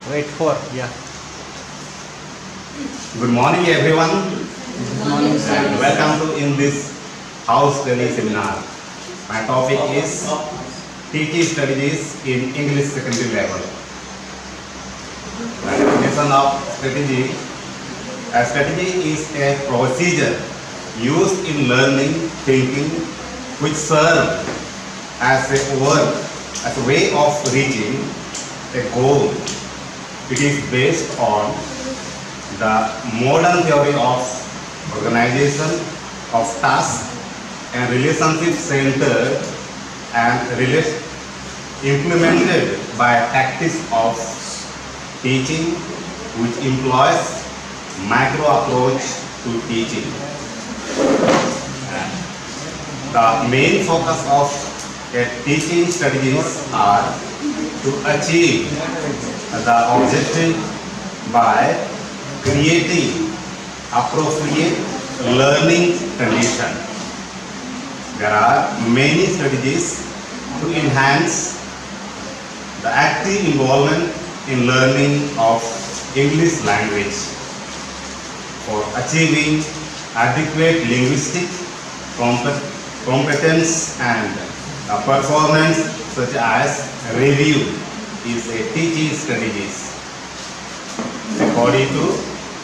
Wait for, yeah. Good morning, everyone. Good morning, sir. And welcome to in this house study seminar. My topic is teaching strategies in English secondary level. The definition of strategy. A strategy is a procedure used in learning, thinking, which serve as a way of reaching a goal. It is based on the modern theory of organization of tasks and relationship centered and implemented by tactics of teaching, which employs macro approach to teaching. The main focus of teaching strategies are to achieve the objective by creating appropriate learning condition. There are many strategies to enhance the active involvement in learning of English language for achieving adequate linguistic competence and performance, such as review is a teaching strategies. According to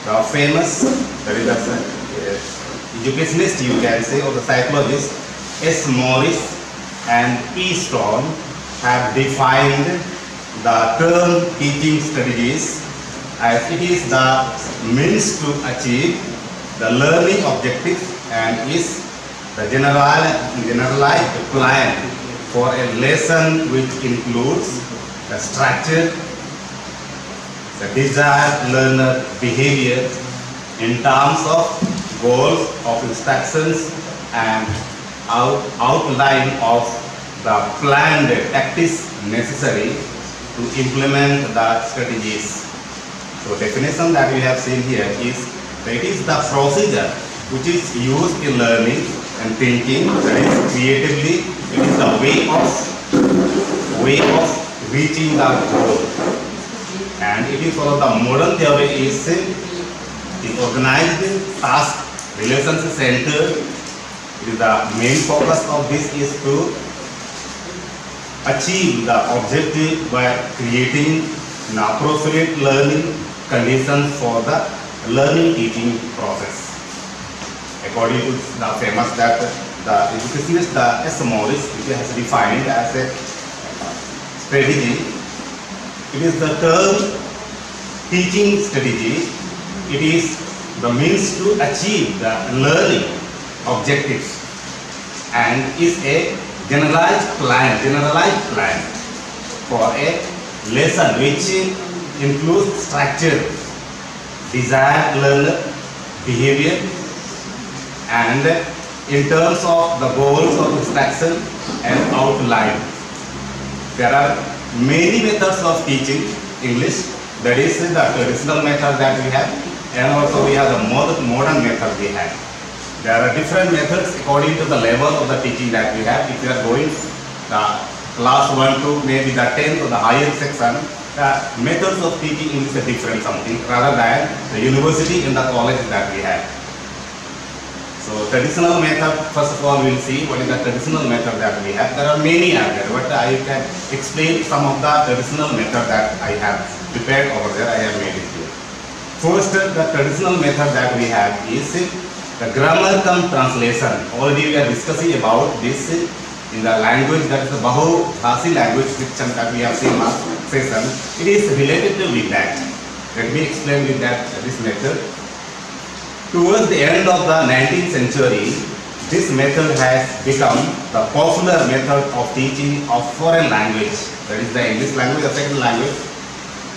the famous, there is a educationist, you can say, or the psychologist S. Morris and E. Stone have defined the term teaching strategies as it is the means to achieve the learning objectives and is the generalized plan for a lesson which includes the structure, the desired learner behavior in terms of goals of instructions and outline of the planned tactics necessary to implement the strategies. So definition that we have seen here is that it is the procedure which is used in learning and thinking, that is creatively, it is the way of reaching the goal. And it is one of the modern theory is organized task, relationship centered. It is the main focus of this is to achieve the objective by creating an appropriate learning conditions for the learning teaching process. According to the famous that the educationist S. Morris, which has defined as a strategy, it is the term teaching strategy. It is the means to achieve the learning objectives and is a generalized plan for a lesson which includes structure, desired learner behavior, and in terms of the goals of instruction and outline. There are many methods of teaching English. That is the traditional method that we have, and also we have the modern method we have. There are different methods according to the level of the teaching that we have. If you are going the class 1 to maybe the 10th or the higher section, the methods of teaching English are different something rather than the university and the college that we have. So traditional method, first of all, we will see what is the traditional method that we have. There are many out there, but I can explain some of the traditional method that I have prepared over there. I have made it here. First, the traditional method that we have is the grammar cum translation. Already we are discussing about this in the language, that is the Bahubhasi language section that we have seen last session. It is related to with that. Let me explain with that this method. Towards the end of the 19th century, this method has become the popular method of teaching of foreign language, that is the English language, the second language.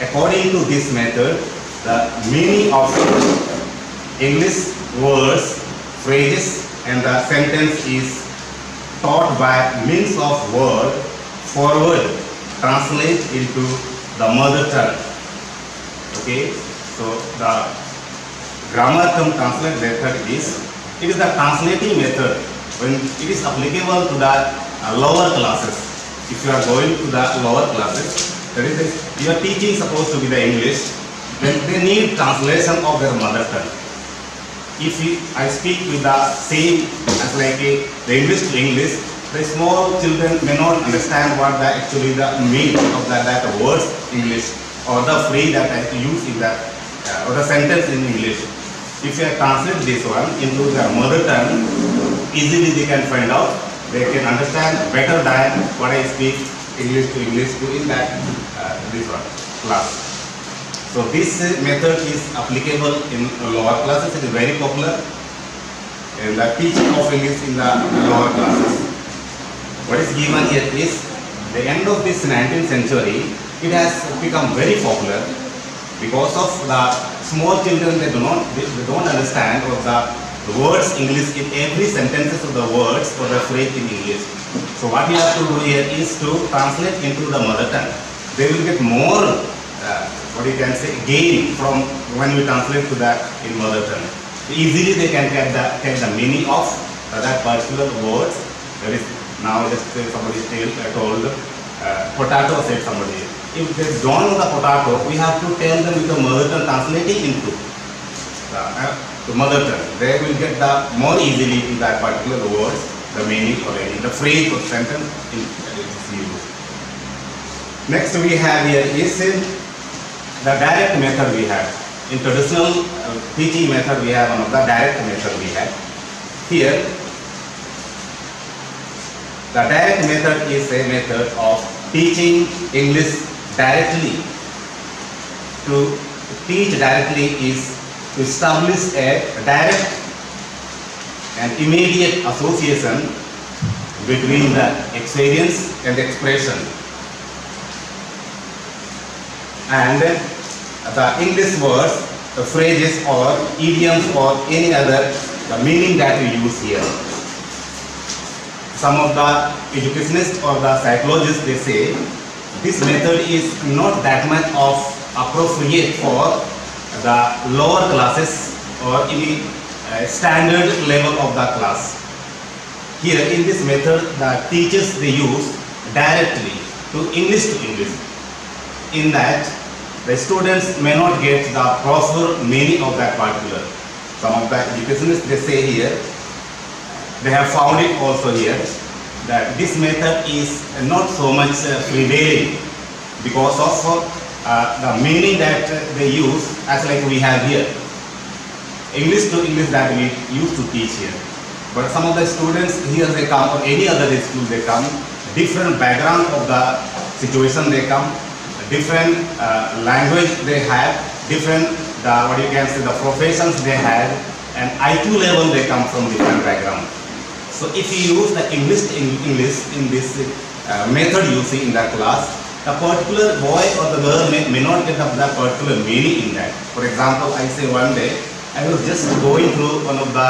According to this method, the meaning of English words, phrases, and the sentence is taught by means of word forward translate into the mother tongue. Okay, so the grammar cum translate method is, it is the translating method when it is applicable to the lower classes. If you are going to the lower classes, That is, your teaching is supposed to be the English, then they need translation of their mother tongue. If I speak with the same as like the English to English, the small children may not understand what the actually the meaning of that words English or the phrase that I use in that or the sentence in English. If I translate this one into their mother tongue, easily they can find out. They can understand better than what I speak English to English to in that this one class. So this method is applicable in lower classes. It is very popular in the teaching of English in the lower classes. What is given here is the end of this 19th century. It has become very popular because of the small children. They don't understand of the words English in every sentences of the words or the phrase in English. So what we have to do here is to translate into the mother tongue. They will get more what you can say gain from when we translate to that in mother tongue. Easily they can get the meaning of that particular words. That is now just somebody told potato, said somebody. If they don't know the potato, we have to tell them with the mother tongue translating into the mother tongue. They will get the more easily in that particular words the meaning or any the phrase or sentence in used. Next we have here is the direct method we have. In traditional teaching method we have one of the direct method we have. Here the direct method is a method of teaching English directly. To teach directly is to establish a direct and immediate association between the experience and expression. And the English words, the phrases or idioms or any other the meaning that we use here. Some of the educationists or the psychologists, they say this method is not that much of appropriate for the lower classes or any standard level of the class. Here in this method, the teachers they use directly to English. In that, the students may not get the proper meaning of that particular. Some of the educationists they say here, they have found it also here, that this method is not so much prevailing because of the meaning that they use as like we have here. English to English that we used to teach here. But some of the students here they come or any other school they come, different background of the situation they come, different language they have, different what you can say the professions they have, and IQ level they come from different background. So if you use the English to English in this method you see in that class, the particular boy or the girl may not get that particular meaning in that. For example, I say one day, I was just going through one of the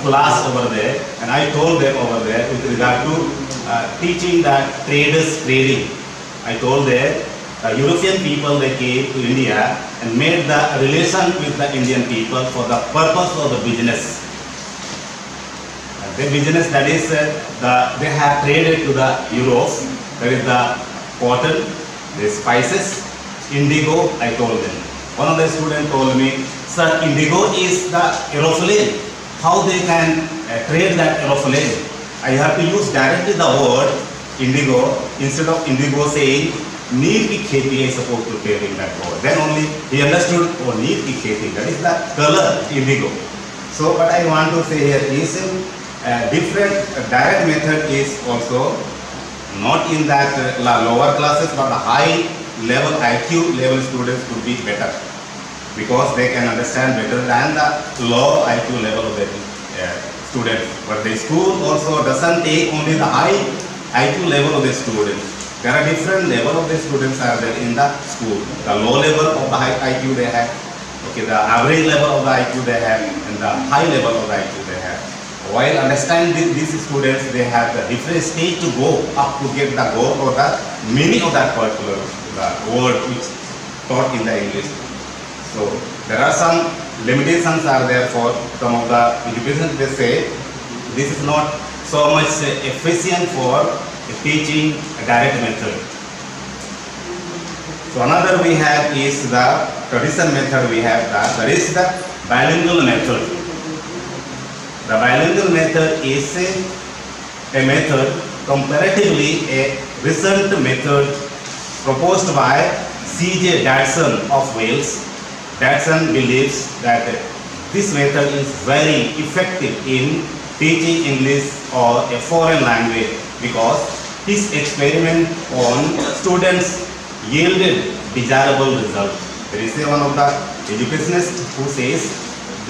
class over there, and I told them over there with regard to teaching that traders trading. I told them European people they came to India and made the relation with the Indian people for the purpose of the business. The business that is they have traded to the Europe. That is the cotton, the spices, indigo. I told them. One of the students told me, "Sir, indigo is the aeroplane. How they can trade that aeroplane? I have to use directly the word indigo instead of indigo saying नील की खेती is supposed to trade in that word. Then only he understood, oh, नील की खेती, that is the color indigo. So what I want to say here is different direct method is also not in that lower classes, but the high level IQ level students could be better because they can understand better than the low IQ level of the students. But the school also doesn't take only the high IQ level of the students. There are different level of the students are there in the school. The low level of the high IQ they have, okay, the average level of the IQ they have, and the high level of the IQ they have. While understanding these students, they have the different stage to go up to get the goal or the meaning of that particular word which taught in the English. So there are some limitations are there for some of the education. They say this is not so much efficient for teaching a direct method. So another we have is the traditional method. We have that is the bilingual method. The bilingual method is a method comparatively a recent method proposed by C.J. Dadson of Wales. Dadson believes that this method is very effective in teaching English or a foreign language because his experiment on students yielded desirable results. There is one of the educationists who says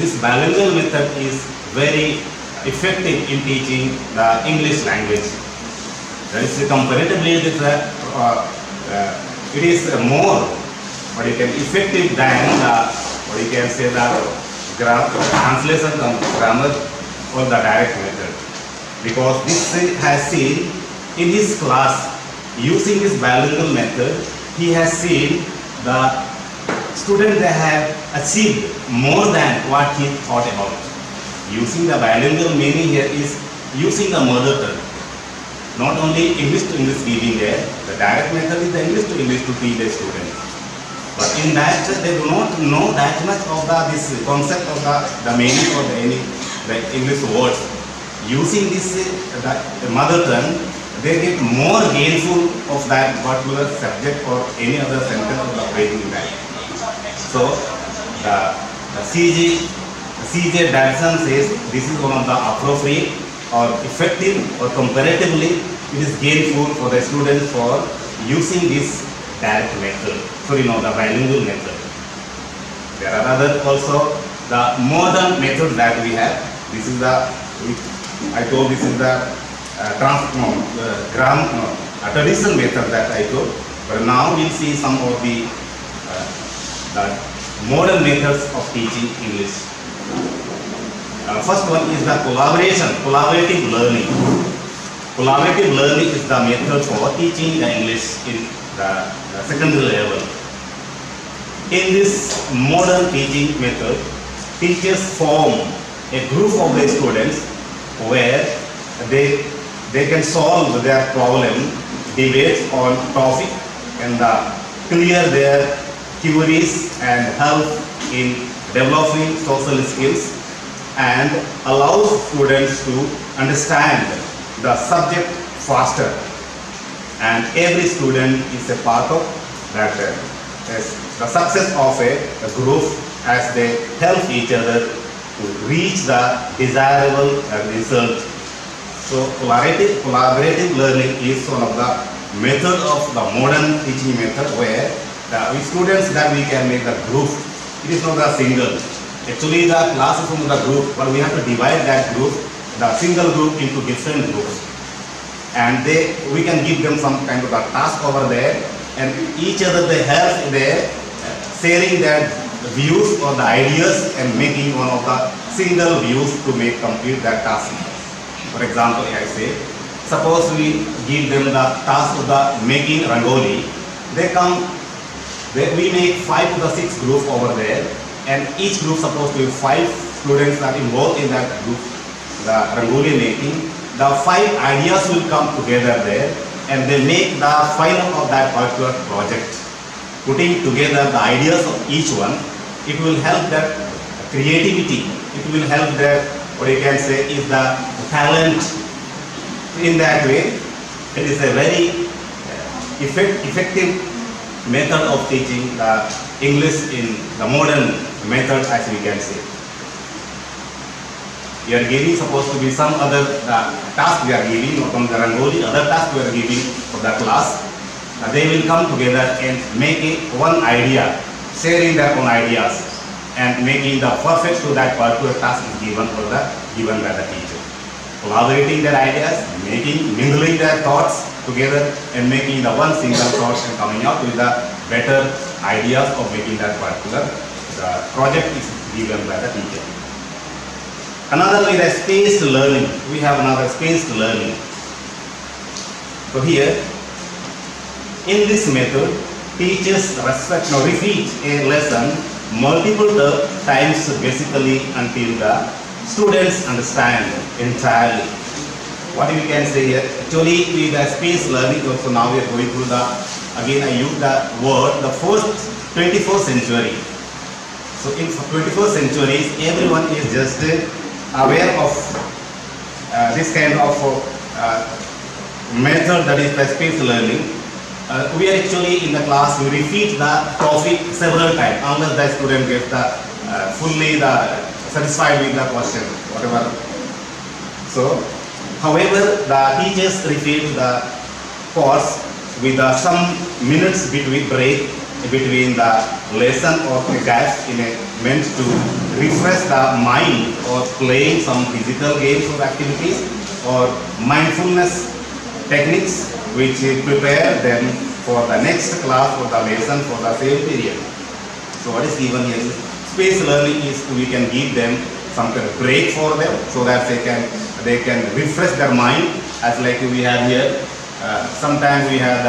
this bilingual method is very effective in teaching the English language. That is comparatively it is more effective than the translation grammar or the direct method, because this has seen in his class using this bilingual method, he has seen the students they have achieved more than what he thought about. Using the bilingual meaning here is using the mother tongue. Not only English to English giving there, the direct method is the English to English to teach the students. But in that they do not know that much of this concept of the meaning of the English words. Using this the mother tongue, they get more gainful of that particular subject or any other sentence or the phrase in that. So the C.J. Dadson says this is one of the appropriate or effective or comparatively it is gainful for the students for using this direct method. So the bilingual method. There are other also the modern method that we have. This is I told this is the traditional method that I told. But now we'll see some of the modern methods of teaching English. First one is the collaborative learning. Collaborative learning is the method for teaching the English in the secondary level. In this modern teaching method, teachers form a group of the students where they can solve their problem, debate on topic, and clear their queries and help in developing social skills, and allows students to understand the subject faster. And every student is a part of that. The success of a group as they help each other to reach the desirable result. So collaborative learning is one of the method of the modern teaching method where with students that we can make the group. It is not a single. Actually the class is from the group, but we have to divide that group, the single group, into different groups. And we can give them some kind of a task over there, and each other they help there sharing their views or the ideas and making one of the single views to make complete that task. For example, I say, suppose we give them the task of the making rangoli. We make 5 to the 6 groups over there, and each group supposed to be 5 students that involved in that group, the rangoli making. The 5 ideas will come together there, and they make the final of that particular project. Putting together the ideas of each one, it will help that creativity. It will help that, what you can say, is the talent. In that way, it is a very effective method of teaching the English in the modern method, as we can say. We are giving supposed to be some other task we are giving, or from the rangoli, other task we are giving for the class. They will come together and make one idea, sharing their own ideas, and making the perfect to that particular task is given by the teacher. Collaborating their ideas, mingling their thoughts together, and making the one single thought and coming out with the better ideas of making that particular project is given by the teacher. Another is spaced learning. We have another spaced learning. So here, in this method, teachers repeat a lesson multiple times basically until the students understand entirely. what we can say here, actually with the space learning also now we are going through the, again I use the word, the first 21st century. So in 21st centuries, everyone is just aware of this kind of method, that is the space learning. We are actually in the class, we repeat the topic several times unless the student gets the fully satisfied with the question, whatever. So, however, the teachers repeat the course with some minutes between break between the lesson or the gaps in a meant to refresh the mind or playing some physical games or activities or mindfulness techniques which prepare them for the next class or the lesson for the same period. So what is given here is space learning is we can give them some kind of break for them so that they can refresh their mind, as like we have here. Sometimes we have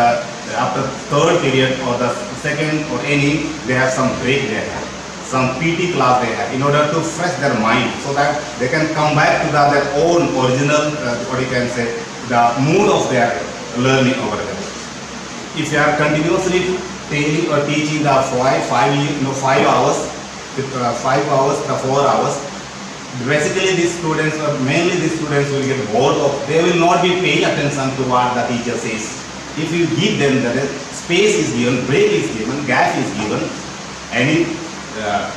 after third period or the second or any, they have some break they have, some PT class they have, in order to fresh their mind so that they can come back to their own original, what you can say, the mood of their learning over there. If you are continuously telling or teaching the 5 hours, 5 hours, the 4 hours, basically these students, or mainly these students will get bored of, they will not be paying attention to what the teacher says. If you give them the space is given, break is given, gap is given, any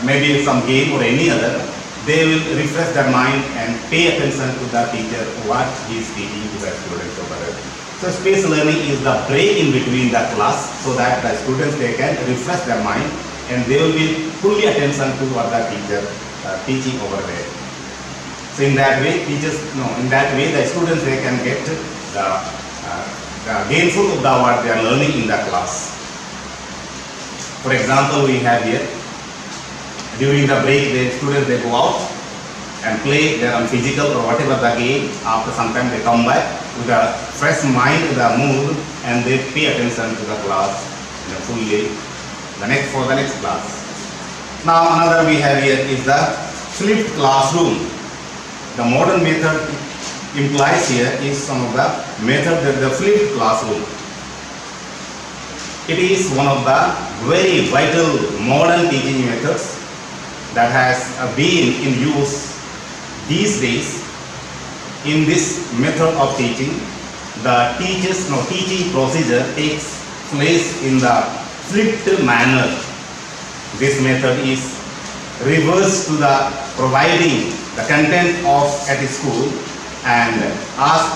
maybe some game or any other, they will refresh their mind and pay attention to the teacher what he is teaching to the students over there. So space learning is the break in between the class so that the students, they can refresh their mind and they will be fully attention to what the teacher teaching over there. So in that way, the students, they can get the gainful of the what they are learning in the class. For example, we have here, during the break, the students, they go out and play their physical or whatever the game. After some time, they come back with a fresh mind, with a mood, and they pay attention to the class fully for the next class. Now another we have here is the flipped classroom. The modern method implies here is some of the method that the flipped classroom. It is one of the very vital modern teaching methods that has been in use these days. In this method of teaching, the teaching procedure takes place in the flipped manner. This method is reverse to the providing the content of at school and ask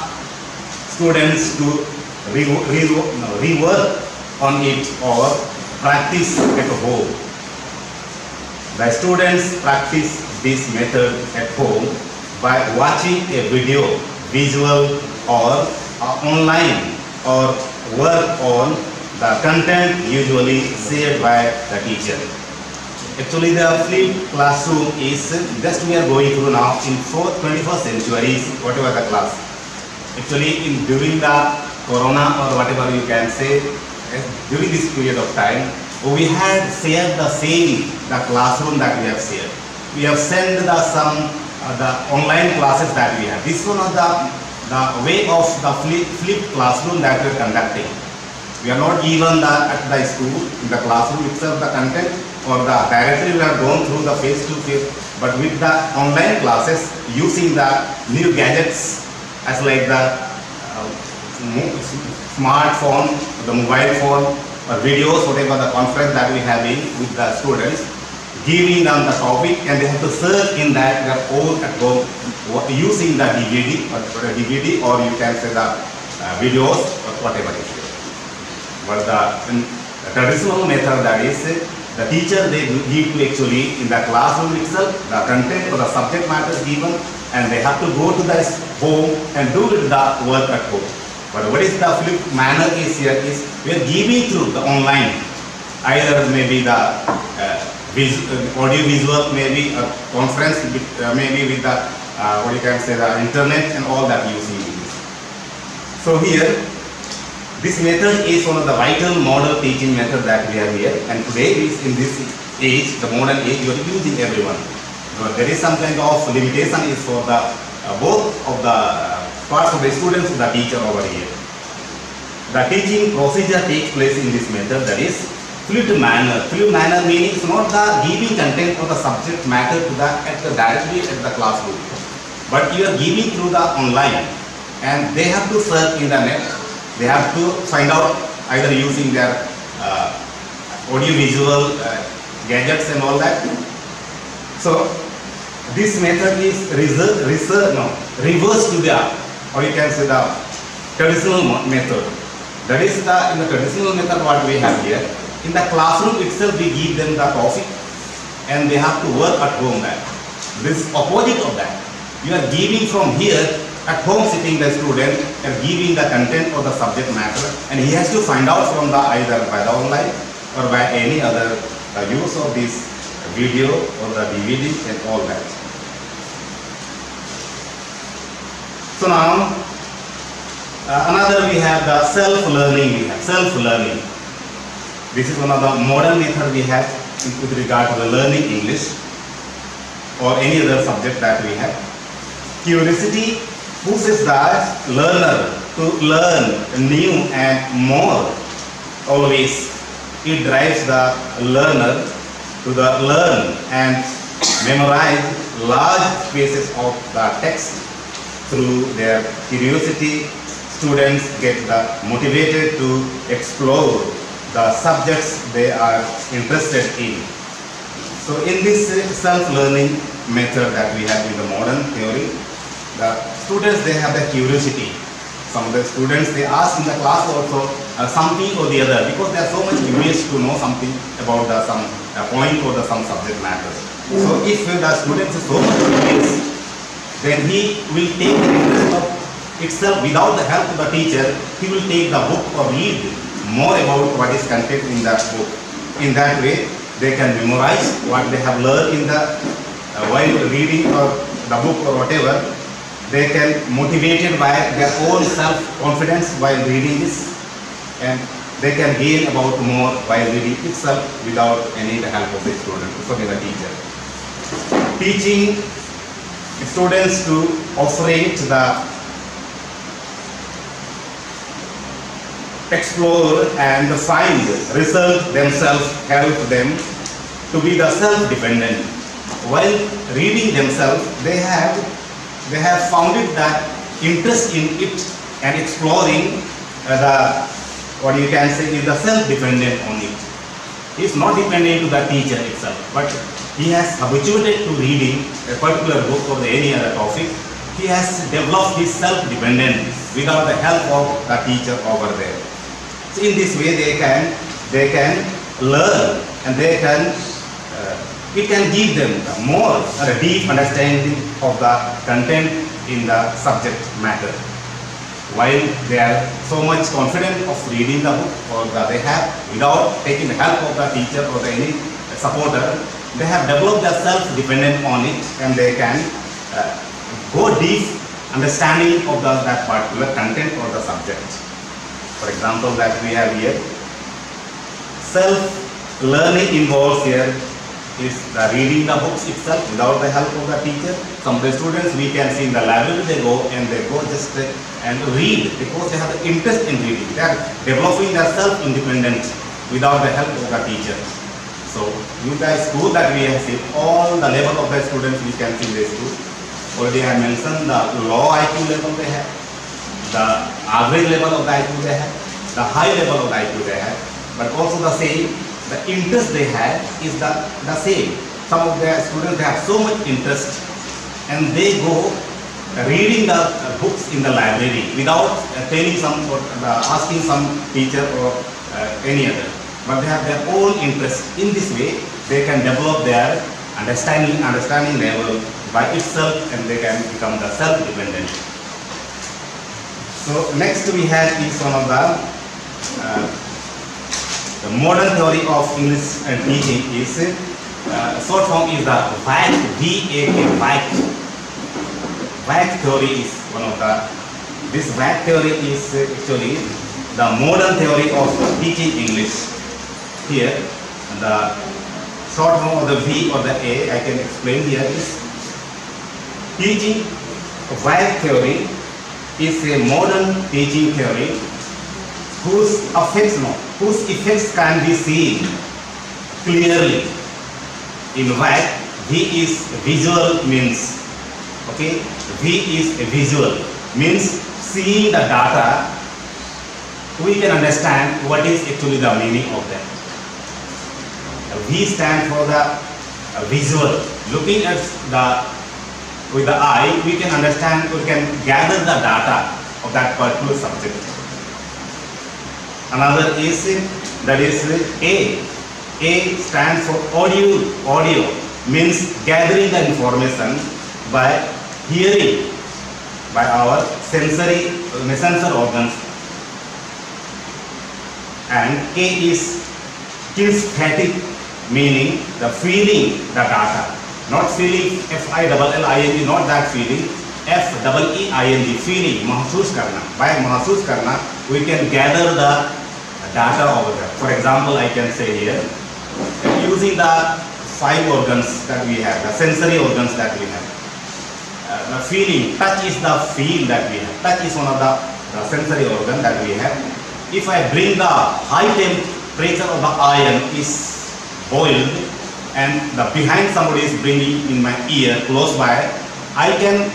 students to rework on it or practice at home. The students practice this method at home by watching a video, visual or online, or work on the content usually shared by the teacher. Actually, the flipped classroom is just we are going through now in 21st centuries, whatever the class. Actually, during the corona or whatever you can say, during this period of time, we had shared the classroom that we have shared. We have sent the online classes that we have. This one is the way of the flipped classroom that we are conducting. We are not given at the school, in the classroom itself, the content, or directly we are going through the face-to-face, but with the online classes using the new gadgets as like the smartphone, the mobile phone, or videos, whatever the conference that we have in with the students, giving them the topic and they have to search in that their own at home using the DVD or you can say the videos or whatever it is. But the traditional method, that is the teacher, they give to actually in the classroom itself the content or the subject matter is given and they have to go to the home and do the work at home. But what is the flipped manner is here is we are giving through the online, either maybe the audio visual, maybe a conference, maybe with the what you can say the internet and all that using this. So here, this method is one of the vital model teaching method that we have here, and today is in this age, the modern age, you are using everyone. But there is some kind of limitation is for the both of the parts of the students to the teacher over here. The teaching procedure takes place in this method, that is fluid manner. Fluid manner meaning it's not the giving content or the subject matter to directly at the classroom, but you are giving through the online, and they have to search in the net. They have to find out either using their audio-visual gadgets and all that. So this method is reverse to the, or you can say the traditional method. That is in the traditional method what we have here. In the classroom itself we give them the topic and they have to work at home that. This is opposite of that. You are giving from here at home, sitting the student and giving the content or the subject matter, and he has to find out from the either by the online or by any other use of this video or the DVD and all that. So now another we have the self-learning. Self-learning. This is one of the modern method we have with regard to the learning English or any other subject that we have. Curiosity pushes the learner to learn new and more always. It drives the learner to learn and memorize large spaces of the text. Through their curiosity, students get motivated to explore the subjects they are interested in. So in this self-learning method that we have in the modern theory, the students, they have the curiosity. Some of the students, they ask in the class also something or the other, because they are so much curious to know something about some point or some subject matters. So if the student is so much curious, then he will take the interest of itself without the help of the teacher. He will take the book or read more about what is contained in that book. In that way, they can memorize what they have learned in the while reading or the book or whatever. They can motivated by their own self-confidence while reading this, and they can gain about more while reading itself without any help of the student, from the teacher. Teaching students to operate the explore and find result themselves help them to be the self-dependent. While reading themselves, they have founded that interest in it and exploring what you can say is the self-dependent on it. He is not dependent to the teacher itself, but he has habituated to reading a particular book or any other topic. He has developed his self-dependence without the help of the teacher over there. So in this way they can learn, and it can give them more deep understanding of the content in the subject matter. While they are so much confident of reading the book or they have, without taking the help of the teacher or any supporter, they have developed their self-dependent on it, and they can go deep understanding of that particular content or the subject. For example, that we have here, self-learning involves here is the reading the books itself without the help of the teacher. Some of the students we can see in the library, they go just and read because they have the interest in reading. They are developing their self-independence without the help of the teacher. So in the school that we have seen, all the level of the students we can see in the school. Already I mentioned the low IQ level they have, the average level of the IQ they have, the high level of the IQ they have, but also the same, the interest they have is the same. Some of the students, they have so much interest and they go reading the books in the library without telling asking some teacher or any other. But they have their own interest. In this way, they can develop their understanding level by itself, and they can become the self-dependent. So next we have is one of the modern theory of English and teaching is short form is the VAC, VAC. VAC theory is one of the. This VAC theory is actually the modern theory of teaching English. Here, the short form of the V or the A, I can explain here, is teaching VAC theory is a modern teaching theory whose effects can be seen clearly. In fact, V is visual means, okay, V is visual means seeing the data, we can understand what is actually the meaning of that. V stands for the visual. Looking at with the eye, we can understand, we can gather the data of that particular subject. Another is that is A. A stands for audio. Audio means gathering the information by hearing by our sensor organs. And K is kinesthetic, meaning the feeling the data. Not feeling, F-I-L-L-I-N-G, not that feeling, F-E-E-I-N-G, feeling, महसूस करना. By महसूस करना, we can gather the data over there. For example, I can say here, using the 5 organs that we have, the sensory organs that we have. The feeling, touch is the feel that we have. Touch is one of the sensory organ that we have. If I bring the high temperature of the iron is boiled, and the behind somebody is bringing in my ear close by, I can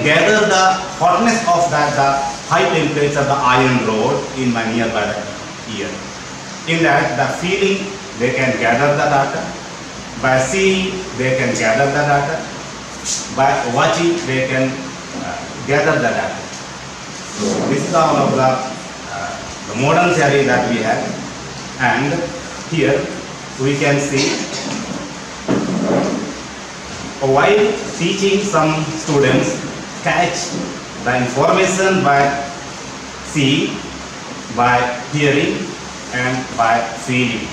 gather the hotness of that, the high temperature the iron rod in my nearby ear. In that, the feeling, they can gather the data. By seeing, they can gather the data. By watching, they can gather the data. So this is one of the modern theory that we have. And here we can see, while teaching, some students catch the information by seeing, by hearing, and by feeling.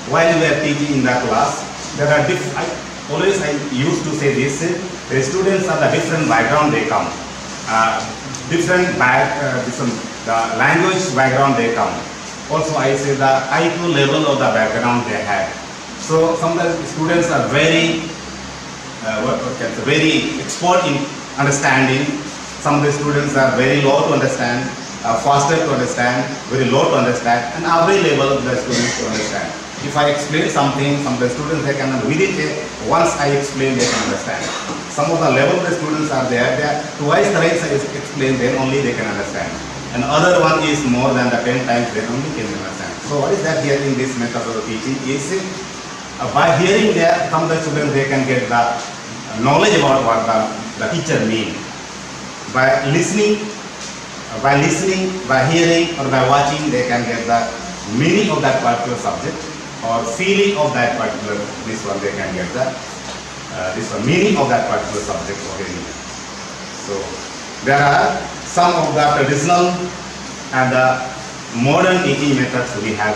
While we are teaching in the class, there are I used to say this, the students are the different background they come. Different the language background they come. Also I say the IQ level of the background they have. So sometimes students are very very expert in understanding. Some of the students are very low to understand, faster to understand, very low to understand, and every level of the students to understand. If I explain something, some of the students they can within once I explain they can understand. Some of the level of the students are there, they are twice thrice I explain, then only they can understand. And other one is more than the 10 times, then only can understand. So what is that here in this method of teaching is by hearing there, some of the students they can get the knowledge about what the teacher means. By listening, by hearing, or by watching, they can get the meaning of that particular subject, or feeling of that particular, this one they can get the meaning of that particular subject or anything. So there are some of the traditional and the modern teaching methods we have.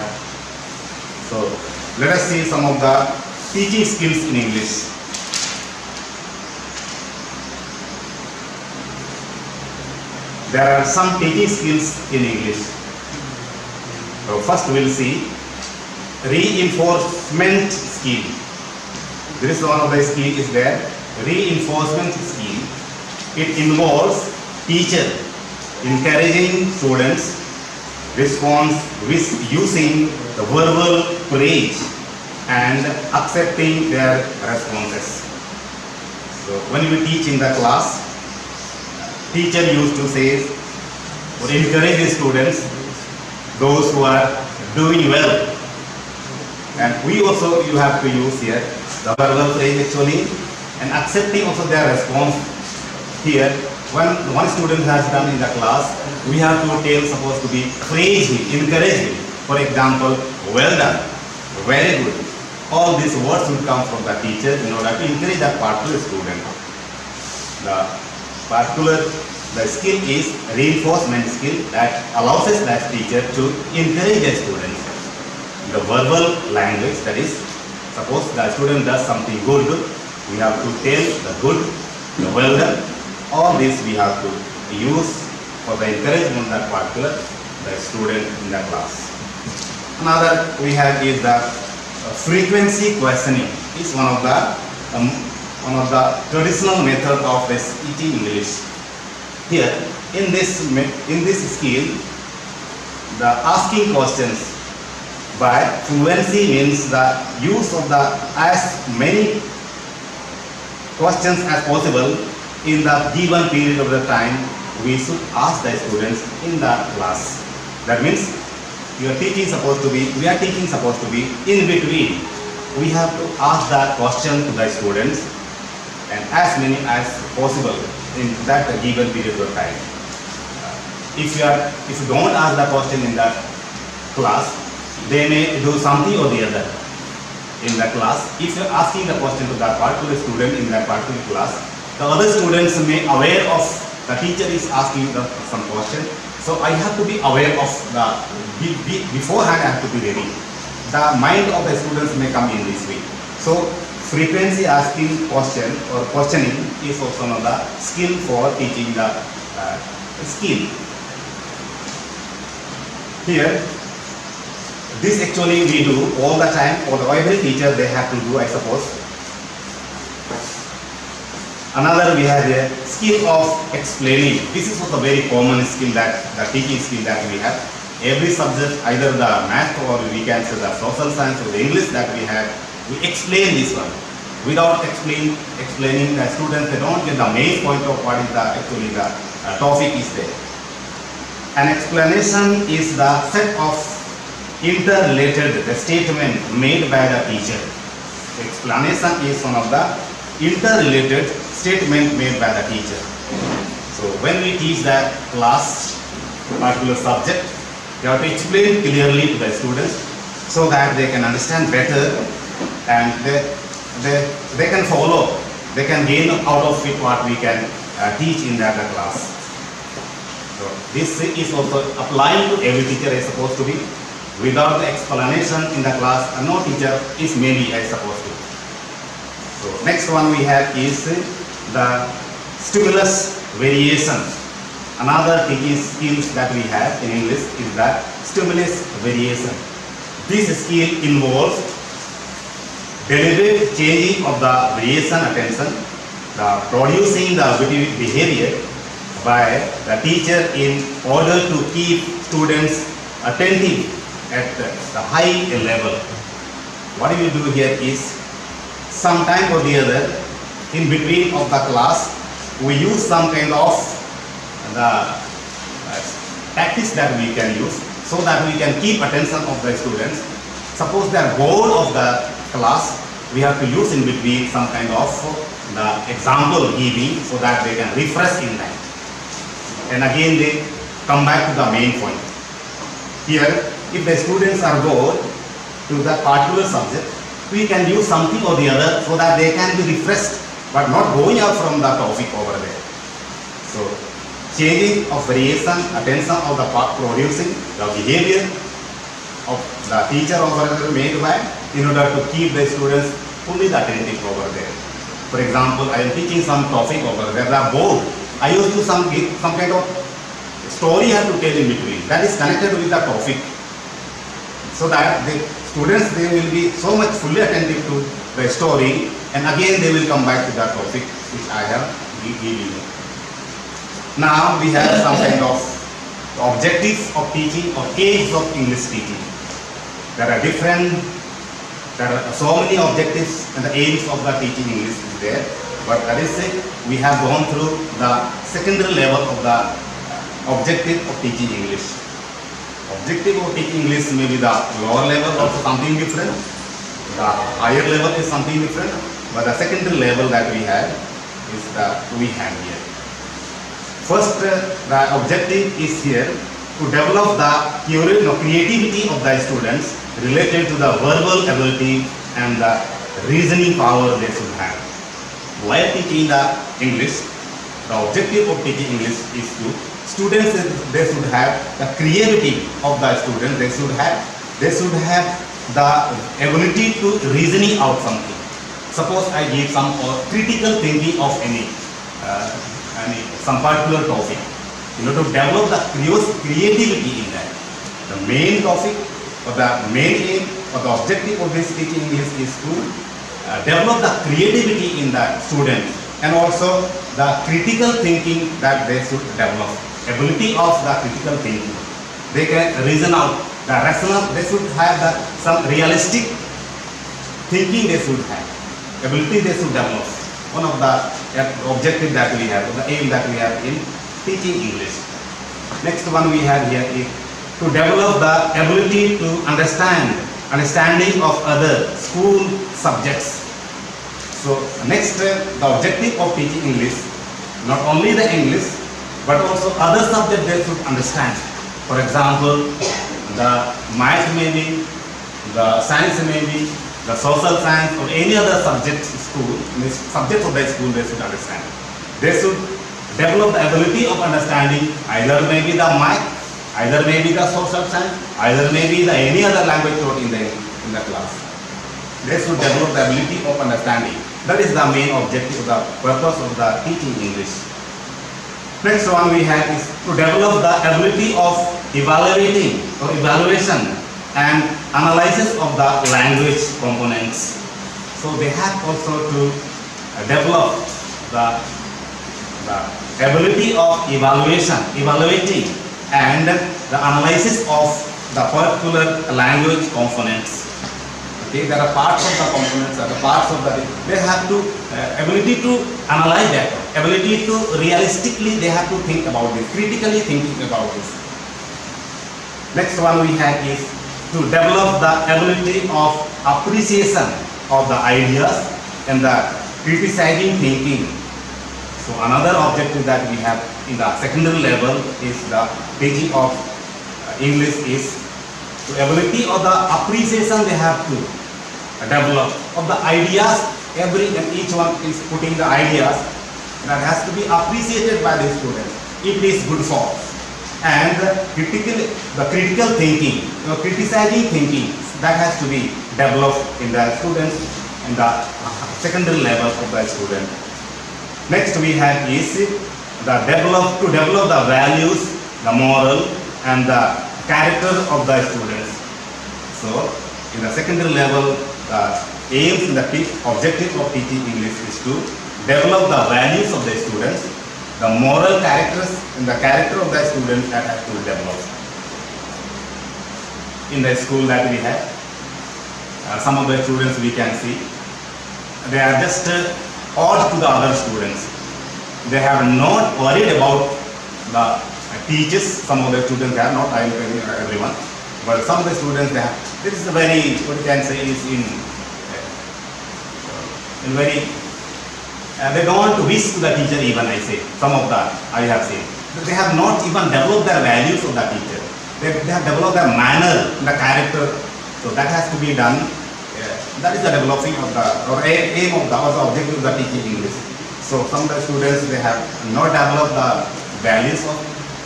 So let us see some of the teaching skills in English. There are some teaching skills in English. So first we will see reinforcement skill. There is one of the skill is there, reinforcement skill. It involves teacher encouraging students response with using the verbal praise and accepting their responses. So when we teach in the class, teacher used to say or encourage the students, those who are doing well. And we also, you have to use here the verbal phrase actually, and accepting also their response. Here, when one student has done in the class, we have to tell, supposed to be praise him, encourage him. For example, well done, very good. All these words will come from the teacher in order to encourage that particular student. The skill is reinforcement skill that allows us that teacher to encourage the students. The verbal language, that is, suppose the student does something good, we have to tell the good, the well done. All this we have to use for the encouragement of that particular the student in the class. Another we have is the frequency questioning. It's one of the traditional method of this teaching English. Here, in this skill, the asking questions by fluency means the use of the as many questions as possible in the given period of the time we should ask the students in the class. That means we are teaching supposed to be in between. We have to ask the question to the students and as many as possible in that given period of time. If you don't ask the question in that class, they may do something or the other in the class. If you are asking the question to that particular student in that particular class, the other students may aware of the teacher is asking some question. So I have to be aware of beforehand I have to be ready. The mind of the students may come in this way. So frequency asking question or questioning is also another skill for teaching the skill. Here, this actually we do all the time, or every teacher they have to do, I suppose. Another we have a skill of explaining. This is also a very common skill, that the teaching skill that we have. Every subject, either the math or we can say the social science or the English that we have, we explain this one. Without explaining the students, they don't get the main point of what is actually the topic is there. An explanation is the set of interrelated statement made by the teacher. Explanation is one of the interrelated statement made by the teacher. So when we teach that class particular subject, you have to explain clearly to the students so that they can understand better and they can follow, they can gain out of it what we can teach in that class. So this is also applying to every teacher is supposed to be. Without the explanation in the class, no teacher is maybe as supposed to. So next one we have is the stimulus variation. Another teaching skills that we have in English is the stimulus variation. This skill involves deliberate changing of the variation attention, the producing the behavior by the teacher in order to keep students attentive at the high level. What we do here is, sometime or the other, in between of the class, we use some kind of the tactics that we can use so that we can keep attention of the students. Suppose they are bored of the class, we have to use in between some kind of the example giving so that they can refresh in that. And again they come back to the main point. Here, if the students are bored to the particular subject, we can use something or the other so that they can be refreshed, but not going out from the topic over there. So, changing of variation, attention of the producing, the behavior of the teacher over there made by, in order to keep the students fully attentive over there. For example, I am teaching some topic over there, they are bored. I used to some kind of story I have to tell in between that is connected with the topic, so that the students they will be so much fully attentive to the story, and again they will come back to that topic which I have given you. Now we have some kind of objectives of teaching or aims of English teaching. There are so many objectives and the aims of the teaching English is there, but that is it. We have gone through the secondary level of the objective of teaching English. Objective of teaching English may be the lower level or something different. The higher level is something different, but the secondary level that we have is we have here. First, the objective is here to develop the creativity of the students related to the verbal ability and the reasoning power they should have. While teaching the English, the objective of teaching English is to students, they should have the creativity of the students. They should have the ability to reasoning out something. Suppose I give some critical thinking of some particular topic. In order to develop the creativity in that, the main topic or the main aim or the objective of this teaching is to develop the creativity in the students and also the critical thinking that they should develop. ability of the critical thinking. They can reason out the rational. They should have some realistic thinking. They should have ability. They should develop. One of the objective that we have, the aim that we have in teaching English. Next one we have here is to develop the ability to understanding of other school subjects. So next, the objective of teaching English, not only the English, but also other subjects they should understand. For example, the math maybe, the science maybe, the social science or any other subject subject of the school they should understand. They should develop the ability of understanding either maybe the math, either maybe the social science, either maybe the any other language taught in the class. They should develop the ability of understanding. That is the main objective, the purpose of the teaching English. Next one we have is to develop the ability of evaluating or evaluation and analysis of the language components. So they have also to develop the ability of evaluating and the analysis of the particular language components. Okay, there are parts of the components, there are parts of the, they have to ability to analyze that, ability to realistically they have to think about this, critically thinking about this. Next one we have is to develop the ability of appreciation of the ideas and the criticizing thinking. So another objective that we have in the secondary level is the teaching of English is the ability of the appreciation they have to develop of the ideas. Every and each one is putting the ideas that has to be appreciated by the students if it is good for. And the critical thinking, criticizing thinking, that has to be developed in the students in the secondary level of the student. Next we have is to develop the values, the moral and the character of the students. So in the secondary level, the aims and the objective of teaching English is to develop the values of the students, the moral characters and the character of the students that have to develop. In the school that we have, some of the students we can see, they are just odd to the other students. They have not worried about the teachers. Some of the students, they are not, I will tell everyone, but some of the students, they have, this is a very, what you can say is in very, they don't want to wish to the teacher even, I say, some of the, I have seen. They have not even developed their values of the teacher. They have developed their manner, the character, so that has to be done. That is the developing of the, or aim of the, or the objective of the teaching English. So some of the students, they have not developed the values of,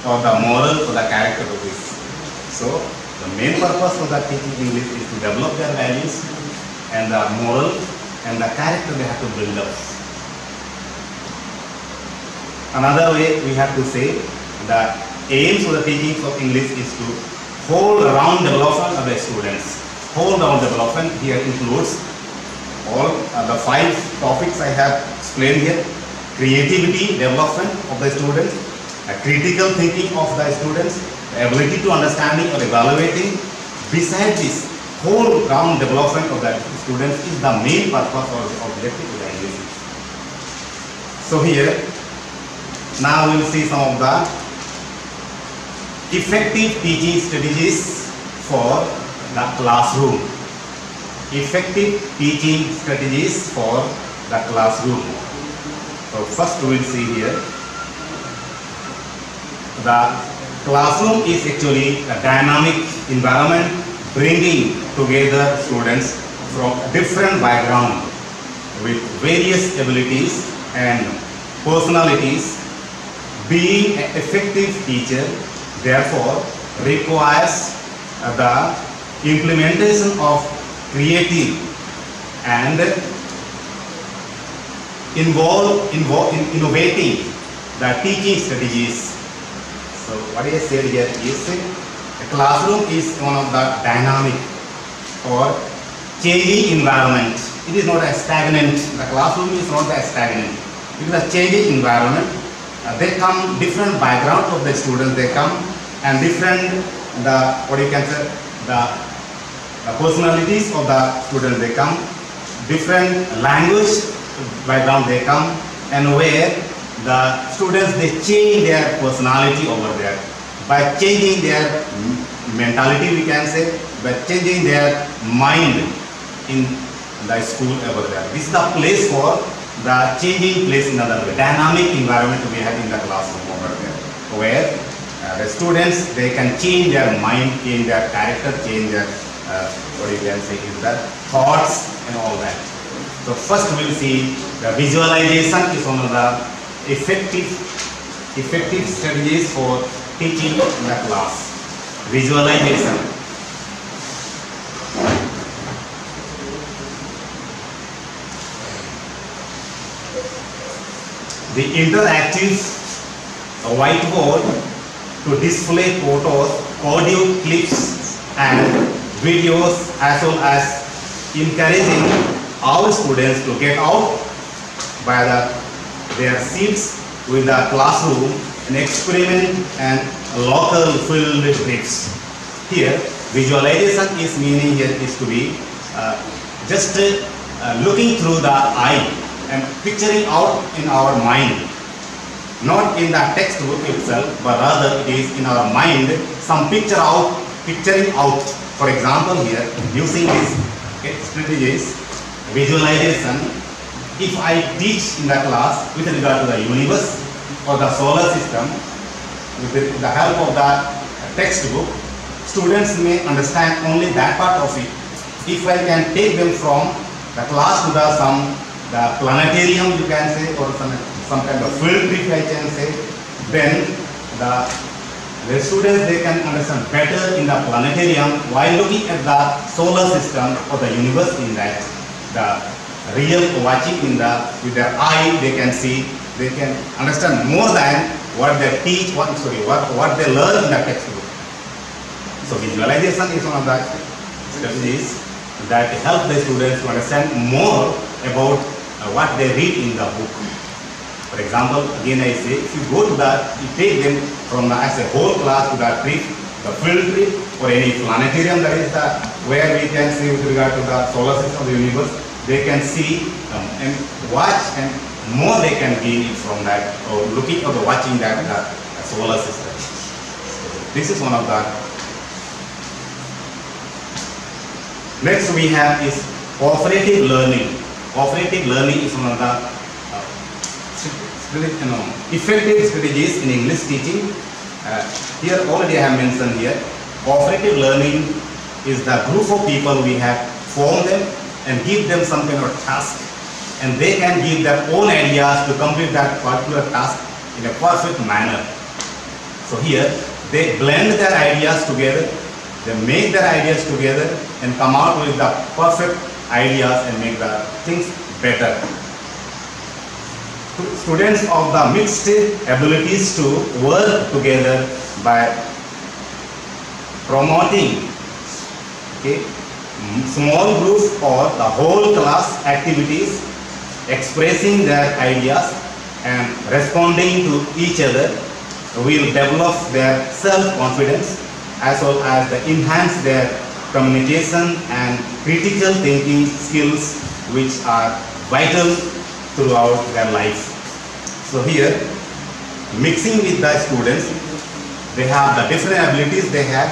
or the moral or the character of this. So the main purpose of the teaching English is to develop their values and the moral and the character they have to build up. Another way we have to say that aims of the teaching of English is to hold around development of the students. Hold down development here includes all the 5 topics I have explained here. Creativity, development of the students, critical thinking of the students, the ability to understanding or evaluating. Besides this, whole round development of the students is the main purpose or objective of the English. So here, now we will see some of the effective teaching strategies for the classroom. Effective teaching strategies for the classroom. So first we will see here, the classroom is actually a dynamic environment bringing together students from different backgrounds with various abilities and personalities. Being an effective teacher therefore requires the implementation of creative and involve in innovating the teaching strategies. So what I said here is a classroom is one of the dynamic or changing environment. It is not a stagnant. The classroom is not a stagnant. It is a changing environment they come different background of the students, they come and different the personalities of the students, they come different language background, they come, and where the students, they change their personality over there by changing their mentality, we can say, by changing their mind in the school over there. This is the place for the changing place, in other way, dynamic environment we have in the classroom over there, where the students, they can change their mind, change their character, change their is the thoughts and all that. So first we'll see the visualization is one of the effective strategies for teaching in the class. Visualization. The interactive whiteboard to display photos, audio clips and videos, as well as encouraging our students to get out by their seats with the classroom and experiment and local field trips. Here, visualization is meaning here is to be just looking through the eye and picturing out in our mind, not in the textbook itself, but rather it is in our mind, some picturing out. For example, here, using these strategies, visualization, if I teach in the class with regard to the universe or the solar system, with the help of the textbook, students may understand only that part of it. If I can take them from the class to the planetarium, you can say, or some kind of field trip, I can say, then the students, they can understand better in the planetarium while looking at the solar system or the universe, in that the real watching with their eye, they can see, they can understand more than what they teach, what they learn in the textbook. So visualization is one of the strategies that help the students to understand more about what they read in the book. For example, again I say, if you go to you take them from as a whole class to the trip, the field trip, or any planetarium, that is where we can see with regard to the solar system of the universe, they can see and watch, and more they can gain it from that, or looking or watching that solar system. This is one of the. Next we have is cooperative learning. Cooperative learning is one of the effective strategies in English teaching. Here already I have mentioned here, cooperative learning is the group of people we have formed them and give them some kind of task, and they can give their own ideas to complete that particular task in a perfect manner. So here they blend their ideas together, they make their ideas together and come out with the perfect ideas and make the things better. Students of the mixed abilities to work together by promoting small groups or the whole class activities, expressing their ideas and responding to each other will develop their self-confidence, as well as enhance their communication and critical thinking skills, which are vital throughout their life. So here, mixing with the students, they have the different abilities, they have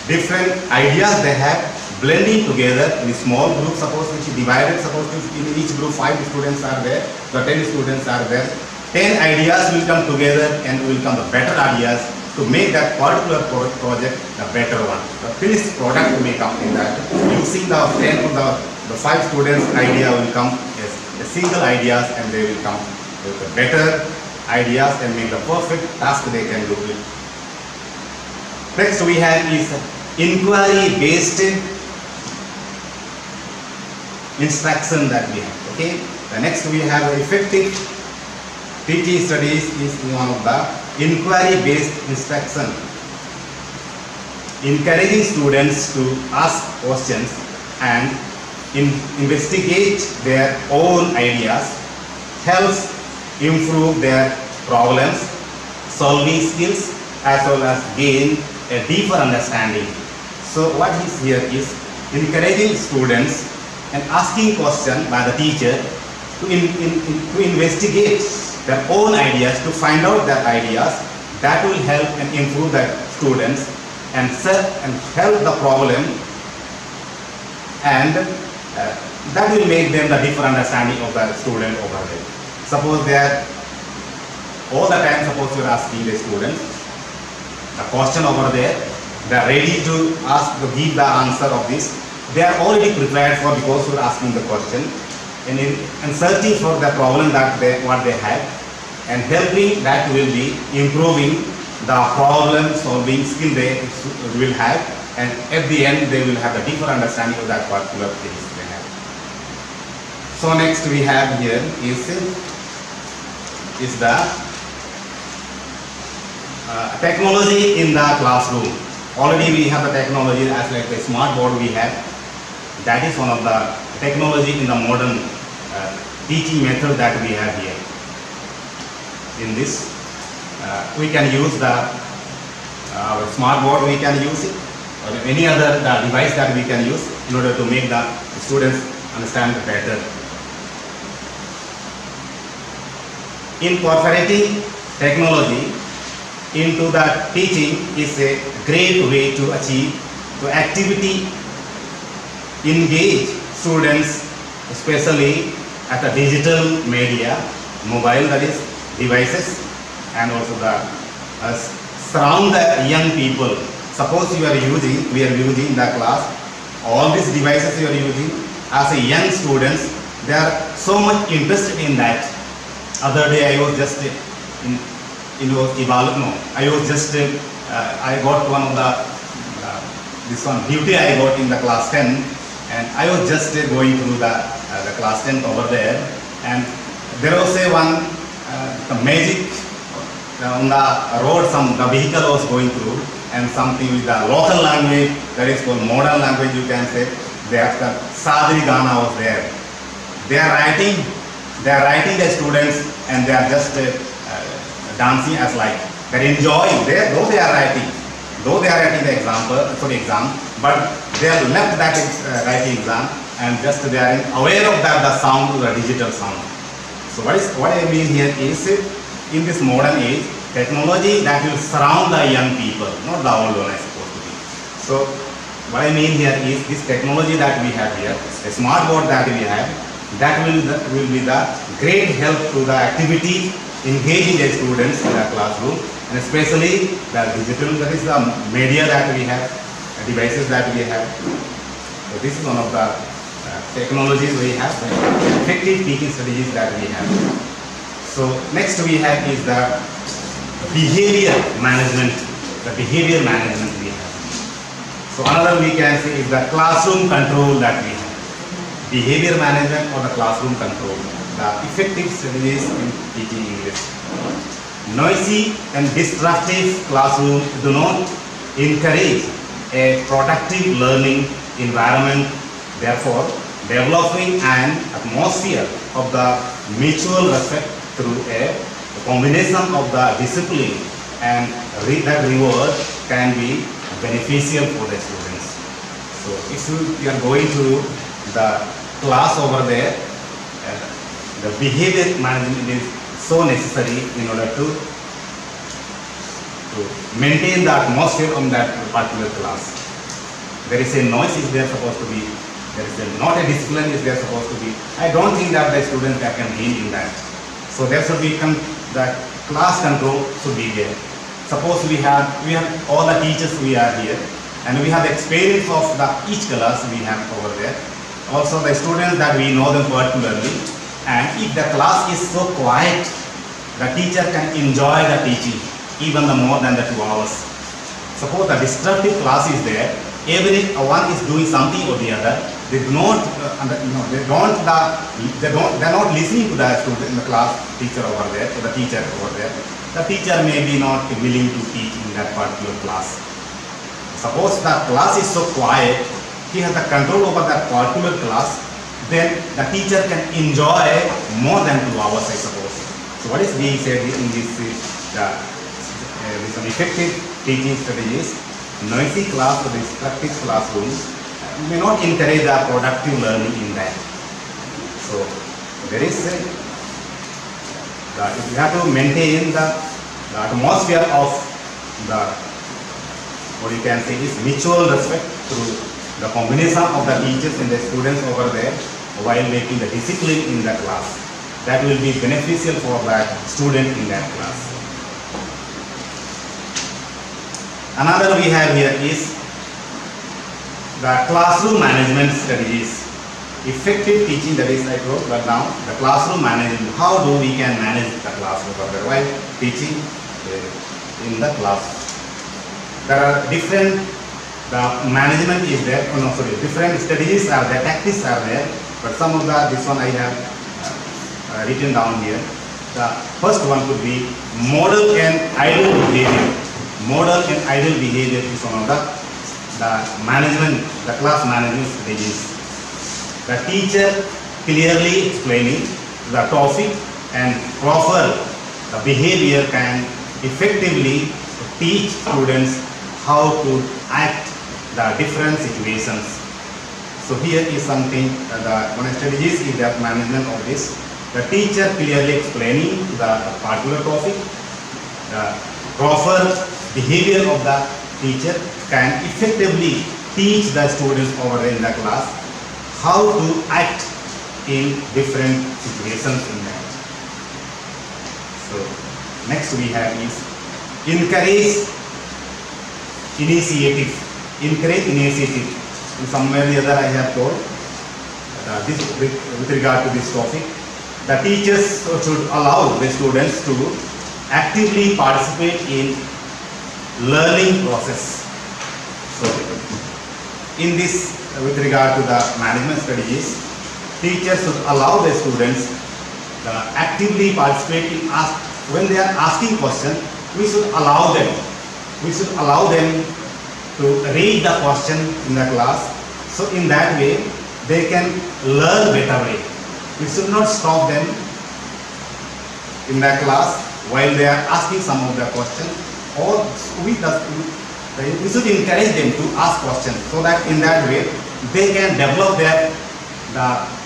different ideas, they have blending together in a small group, suppose which is divided, suppose in each group 5 students are there, so 10 students are there, 10 ideas will come together and will come the better ideas to make that particular project the better one. The finished product may come in that. Using the 10 of the 5 students' idea will come as a single ideas, and they will come with the better ideas and make the perfect task they can do it. Next we have is inquiry-based instruction that we have. Okay. The next we have effective teaching studies is one of the inquiry-based instruction. Encouraging students to ask questions and investigate their own ideas helps improve their problems, solving skills, as well as gain a deeper understanding. So what is here is encouraging students and asking questions by the teacher to investigate their own ideas, to find out their ideas that will help and improve the students and help the problem, and that will make them the deeper understanding of the student over there. Suppose they are all the time, suppose you are asking the students the question over there, they are ready to give the answer of this. They are already prepared for, because you are asking the question and searching for the problem that what they have, and helping that will be improving the problem solving skill they will have, and at the end they will have a deeper understanding of that particular things they have. So next we have here is the technology in the classroom. Already we have the technology as like the smart board we have. That is one of the technology in the modern teaching method that we have here. In this, we can use the smart board, we can use it, or any other device that we can use in order to make the students understand better. Incorporating technology into the teaching is a great way to achieve the activity, engage students, especially at the digital media, mobile, that is devices, and also the surround the young people. Suppose we are using in the class all these devices you are using as a young students, they are so much interested in that. Other day I was just I got one of the this one beauty I got in the class 10, and I was just going through the class 10 over there, and there was one the magic on the road, the vehicle was going through, and something with the local language, that is called modern language you can say. The Sadri Gana was there. They are writing the students, and they are just dancing as like they're enjoying there, though they are writing the exam, but they have left that writing exam, and just they are aware of that the sound, the digital sound. So what I mean here is, in this modern age, technology that will surround the young people, not the old one, I supposed to be. So what I mean here is this technology that we have here, a smart board that we have, that will be the great help to the activity, engaging the students in the classroom, and especially the digital, that is the media that we have, devices that we have. So this is one of the technologies we have, the effective teaching strategies that we have. So next we have is the behavior management. The behavior management we have. So another we can say is the classroom control that we have. Behavior management or the classroom control. The effective strategies in teaching English. Noisy and disruptive classrooms do not encourage a productive learning environment. Therefore, developing an atmosphere of the mutual respect through a combination of the discipline and that reward can be beneficial for the students. So if you are going to the class over there, the behavior management is so necessary in order to maintain the atmosphere of that particular class. There is a noise is there supposed to be, there is not a discipline is there supposed to be. I don't think that the students can deal in that. So there should be that class control should be there. Suppose we have all the teachers we are here, and we have the experience of each class we have over there. Also the students that we know them particularly, and if the class is so quiet, the teacher can enjoy the teaching even more than the 2 hours. Suppose the disruptive class is there, even if one is doing something or the other, they're not listening to the student in the class teacher over there, to the teacher over there. The teacher may be not willing to teach in that particular class. Suppose the class is so quiet, he has the control over that particular class, then the teacher can enjoy more than 2 hours, I suppose. So what is being said in this some effective teaching strategies? Noisy class or destructive classroom may not encourage the productive learning in that. So there is if you have to maintain the atmosphere of the, what you can say is mutual respect through the combination of the teachers and the students over there while making the discipline in the class. That will be beneficial for that student in that class. Another we have here is the classroom management strategies. Effective teaching, that is I wrote, but now the classroom management. How do we can manage the classroom while teaching in the class? There are different, the management is there, different strategies are there, tactics are there, but some of this one I have written down here. The first one could be model and ideal behavior. Model and ideal behavior is one of the management, the class management strategies. The teacher clearly explaining the topic and proper the behavior can effectively teach students how to act the different situations. So here is something, the one strategies is that management of this. The teacher clearly explaining the particular topic, the proper behavior of the teacher can effectively teach the students over in the class how to act in different situations in that. So next we have is encourage initiative. Encourage initiative. In somewhere the other I have told this with regard to this topic. The teachers should allow the students to actively participate in learning process. So in this, with regard to the management strategies, teachers should allow the students actively participate in when they are asking questions. We should allow them. We should allow them to read the question in the class. So in that way, they can learn better way. We should not stop them in the class while they are asking some of the questions, or we should encourage them to ask questions so that in that way they can develop their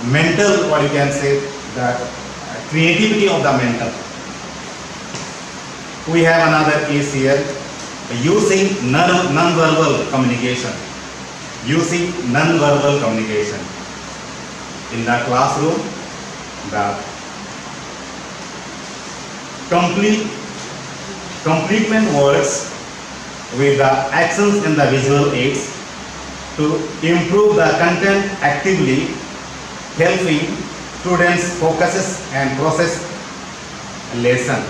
mental, or you can say the creativity of the mental. We have another case here, using non-verbal communication. Using non-verbal communication in the classroom. The complement words with the actions and the visual aids to improve the content, actively helping students focuses and process lesson.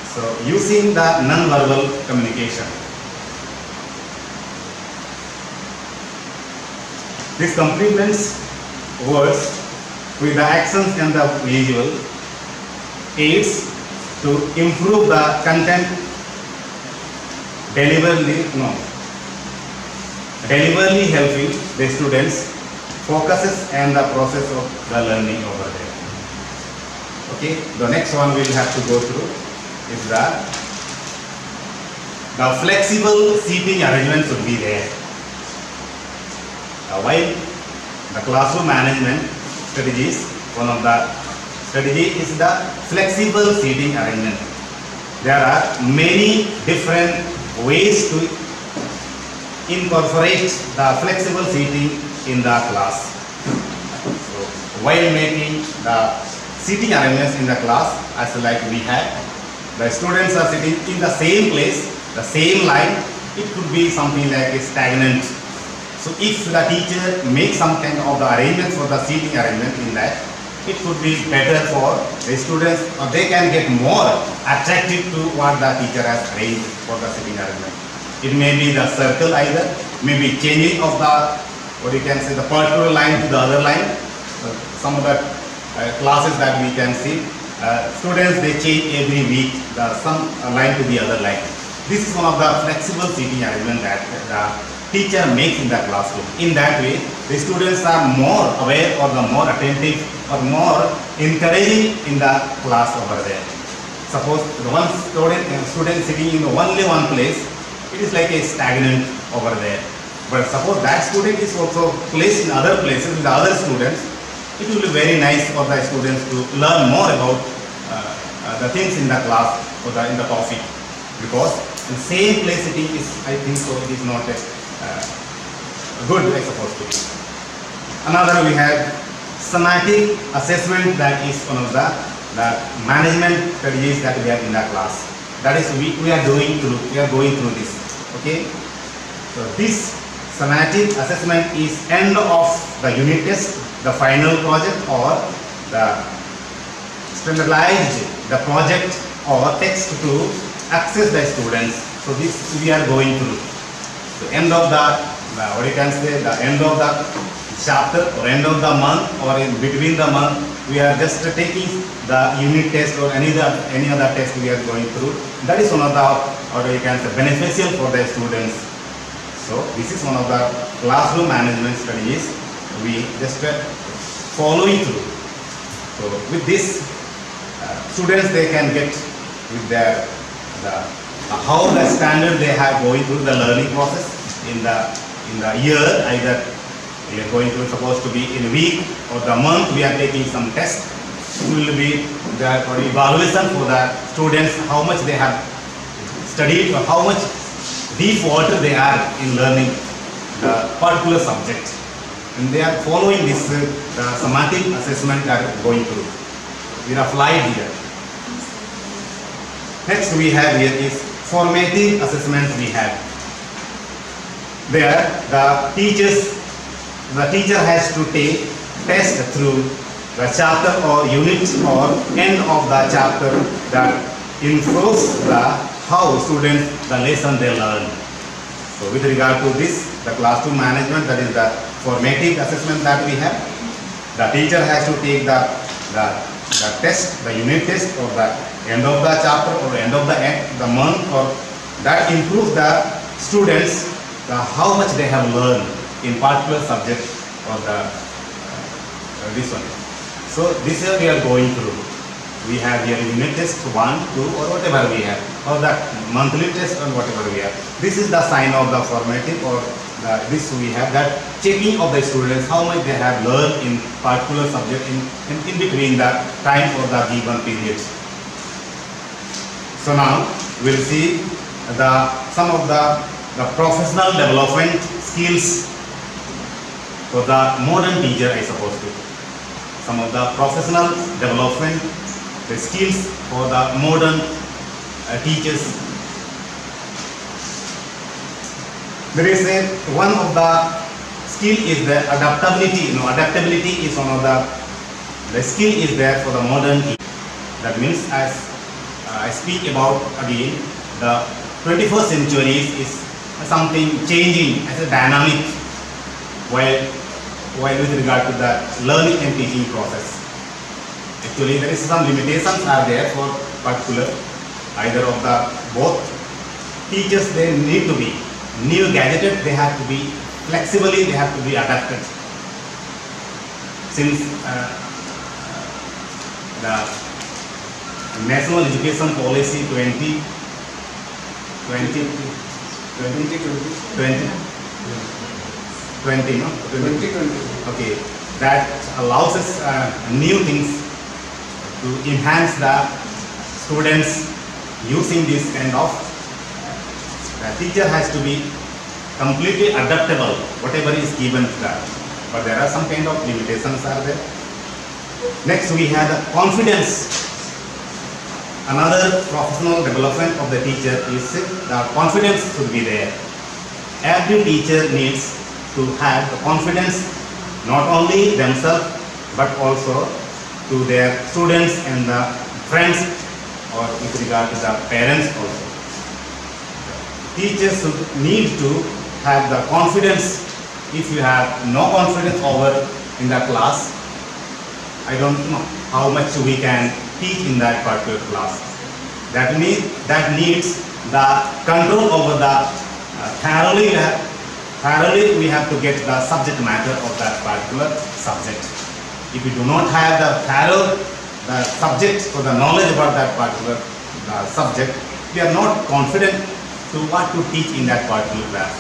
So using the non-verbal communication. This complements words with the actions and the visual aids to improve the content, deliberately helping the students focuses and the process of the learning over there. Okay, the next one we'll have to go through is the flexible seating arrangement should be there. While the classroom management strategies, one of the strategy is the flexible seating arrangement. There are many different ways to incorporate the flexible seating in the class. So while making the seating arrangements in the class, as like we have, the students are sitting in the same place, the same line. It could be something like a stagnant. So if the teacher makes some kind of the arrangement for the seating arrangement in that, it could be better for the students, or they can get more attractive to what the teacher has arranged for the seating arrangement. It may be the circle either, maybe changing of the, what you can say, the particular line to the other line. Some of the classes that we can see, students they change every week some line to the other line. This is one of the flexible seating arrangement that the teacher makes in the classroom. In that way, the students are more aware or the more attentive or more encouraging in the class over there. Suppose the one student sitting in only one place, it is like a stagnant over there. But suppose that student is also placed in other places with the other students, it will be very nice for the students to learn more about the things in the class or in the topic. Because in same place sitting is, I think so, it is not good, I suppose to be. Another we have semantic assessment, that is one of the management strategies that we have in the class. That is we are going through this. Okay. So this semantic assessment is end of the unit test, the final project, or the standardized the project or text to access the students. So this we are going through. So end of the what you can say, the end of the chapter or end of the month or in between the month, we are just taking the unit test or any other test we are going through. That is one of the, or you can say, beneficial for the students. So this is one of the classroom management strategies we just following through. So with this, students they can get with their how the standard they have going through the learning process in the year. Either we are going to supposed to be in a week or the month we are taking some test. It will be the evaluation for the students, how much they have studied or how much deep water they are in learning the particular subject, and they are following this the semantic assessment that is going through. We are applied here. Next we have here is formative assessment. We have there the teacher has to take test through the chapter or unit or end of the chapter that improves the how students the lesson they learn. So with regard to this, the classroom management, that is the formative assessment that we have. The teacher has to take the test, the unit test or the end of the chapter or end of the month, or that improves the students how much they have learned in particular subject or this one. So this year we are going through. We have here unit test 1, 2 or whatever we have, or the monthly test or whatever we have. This is the sign of the formative, or this we have that checking of the students how much they have learned in particular subject in between the time or the given periods. So now we will see some of the professional development skills for the modern teacher, I suppose to. Some of the professional development, the skills for the modern teachers. There is one of the skill is the adaptability. Adaptability is one of the skill is there for the modern teacher. That means, as I speak about again, the 21st century is something changing as a dynamic while with regard to the learning and teaching process. Actually, there is some limitations are there for particular either of the both. Teachers, they need to be new gadgeted, they have to be flexibly, they have to be adapted. Since the National Education Policy 2020, okay, that allows us new things to enhance the students using this kind of. The teacher has to be completely adaptable, whatever is given to that. But there are some kind of limitations are there. Next we have the confidence. Another professional development of the teacher is the confidence should be there. Every teacher needs to have the confidence, not only themselves but also to their students and the friends, or with regard to the parents also. Teachers should need to have the confidence. If you have no confidence over in the class, I don't know how much we can teach in that particular class. That needs the control over the thoroughly thoroughly we have to get the subject matter of that particular subject. If we do not have the subject or the knowledge about that particular subject, we are not confident to what to teach in that particular class.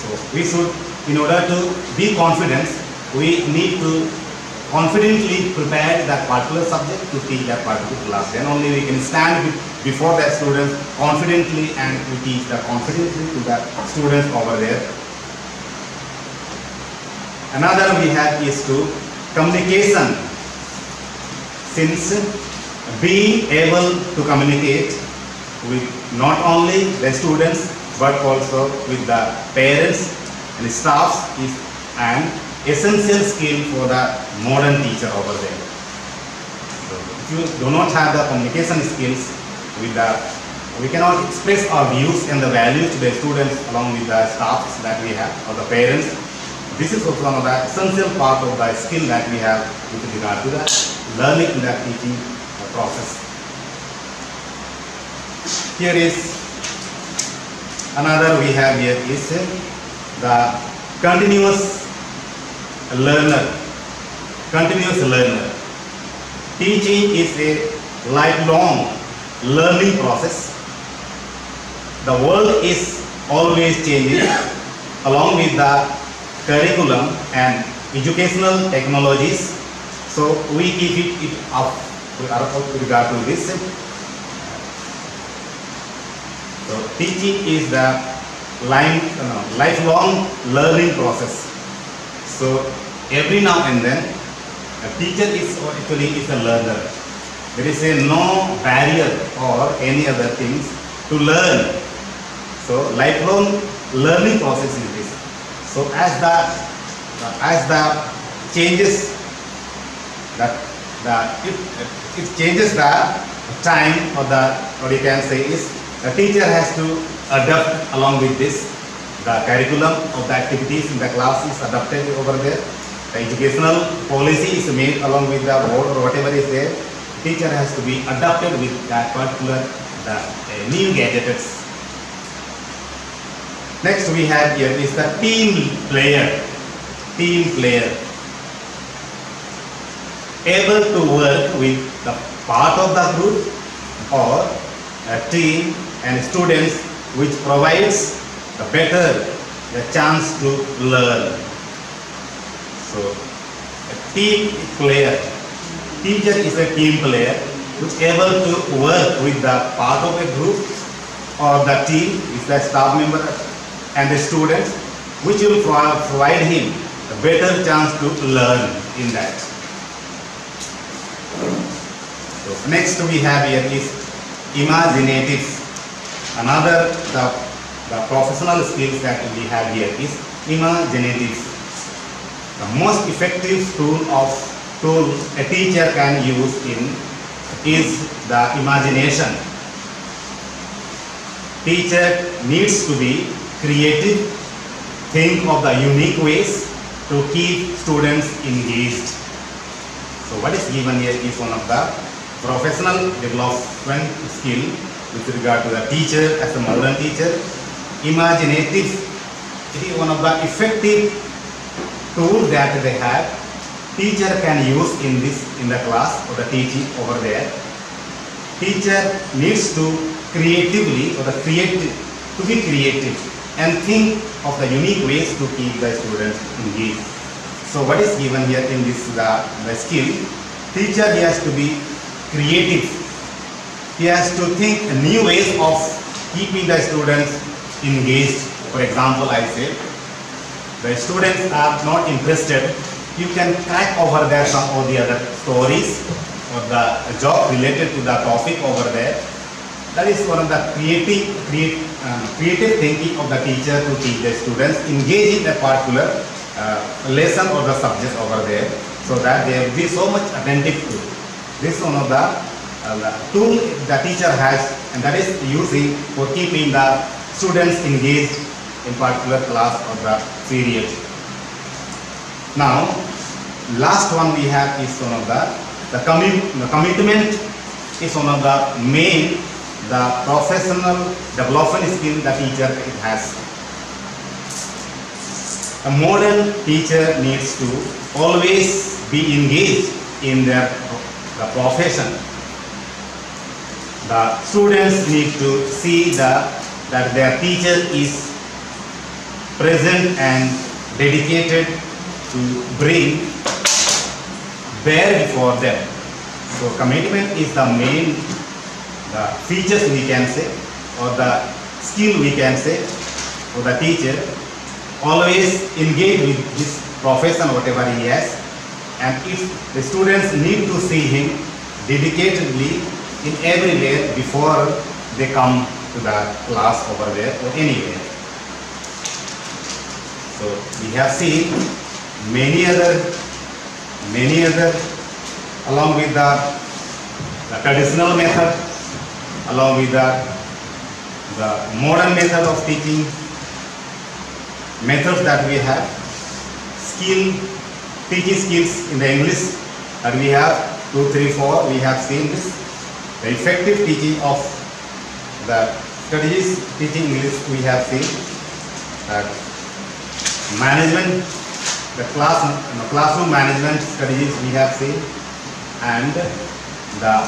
So we should, in order to be confident, we need to confidently prepare that particular subject to teach that particular class. Then only we can stand before the students confidently and we teach that confidently to the students over there. Another we have is to communication. Since being able to communicate with not only the students but also with the parents and staffs is an essential skill for the modern teacher over there. So if you do not have the communication skills, we cannot express our views and the values to the students along with the staffs that we have or the parents. This is also one of the essential part of the skill that we have with regard to the learning and the teaching process. Here is another we have here is the continuous learner. Teaching is a lifelong learning process. The world is always changing along with the curriculum and educational technologies. So we keep it up with regard to this. So teaching is the lifelong learning process. So every now and then a teacher is a learner. There is no barrier or any other things to learn. So lifelong learning process is this. So as the changes it changes the time or what you can say is the teacher has to adapt along with this. The curriculum of the activities in the class is adapted over there. The educational policy is made along with the board or whatever is there. Teacher has to be adapted with that particular new gadgets. Next we have here is the team player. Able to work with the part of the group or a team and students which provides the chance to learn. So a team player. Teacher is a team player which is able to work with the part of a group or the team is the staff member and the students which will provide him a better chance to learn in that. So next we have here is imaginative. Another the professional skills that we have here is imaginative. The most effective tool a teacher can use is the imagination. Teacher needs to be creative, think of the unique ways to keep students engaged. So what is given here is one of the professional development skill with regard to the teacher as a modern teacher. Imaginative, it is one of the effective tools that they have. Teacher can use in the class or the teaching over there. Teacher needs to creatively or to be creative and think of the unique ways to keep the students engaged. So what is given here in this the skill? Teacher he has to be creative. He has to think new ways of keeping the students engaged. For example, I say the students are not interested. You can crack over there some of the other stories or the job related to the topic over there. That is one of the creative thinking of the teacher to teach the students, engage in a particular lesson or the subject over there, so that they will be so much attentive to. This is one of the tool the teacher has, and that is using for keeping the students engaged in particular class or the period. Now, last one we have is one of the commitment is one of the main professional development skill the teacher has. a modern teacher needs to always be engaged in the profession. The students need to see that their teacher is present and dedicated to bring bear before them. So commitment is the main features we can say, or the skill we can say, for the teacher. Always engage with this profession, whatever he has, and if the students need to see him dedicatedly in everywhere before they come to the class over there or anywhere. So we have seen many other along with the traditional method, along with the modern method of teaching, methods that we have, teaching skills in the English that we have 2, 3, 4, we have seen this. The effective teaching of the strategies teaching English we have seen. That management, the classroom management strategies we have seen, and the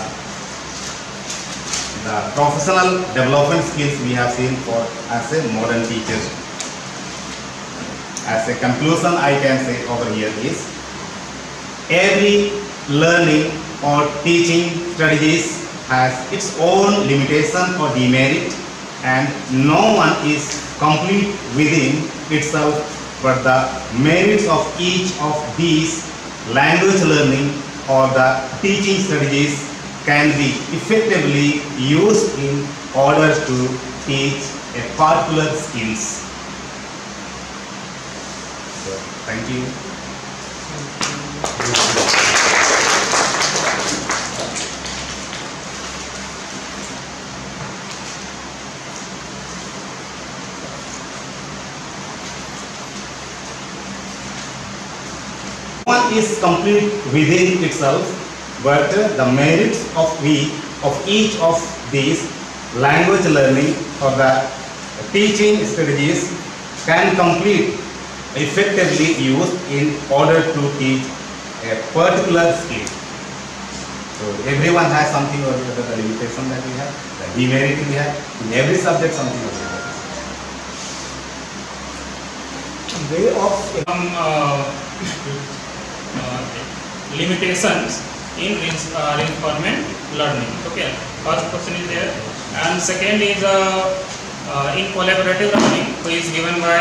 professional development skills we have seen for as a modern teacher. As a conclusion, I can say over here is every learning or teaching strategies has its own limitation or demerit, and no one is complete within itself, but the merits of each of these language learning or the teaching strategies can be effectively used in order to teach a particular skills. So, thank you. One is complete within itself, but the merits of each of these language learning or the teaching strategies can complete effectively used in order to teach a particular skill. So everyone has something or the limitation that we have, the demerit we have, in every subject something or the other. Way of limitations in reinforcement learning. Okay, first question is there, and second is in collaborative learning, which is given by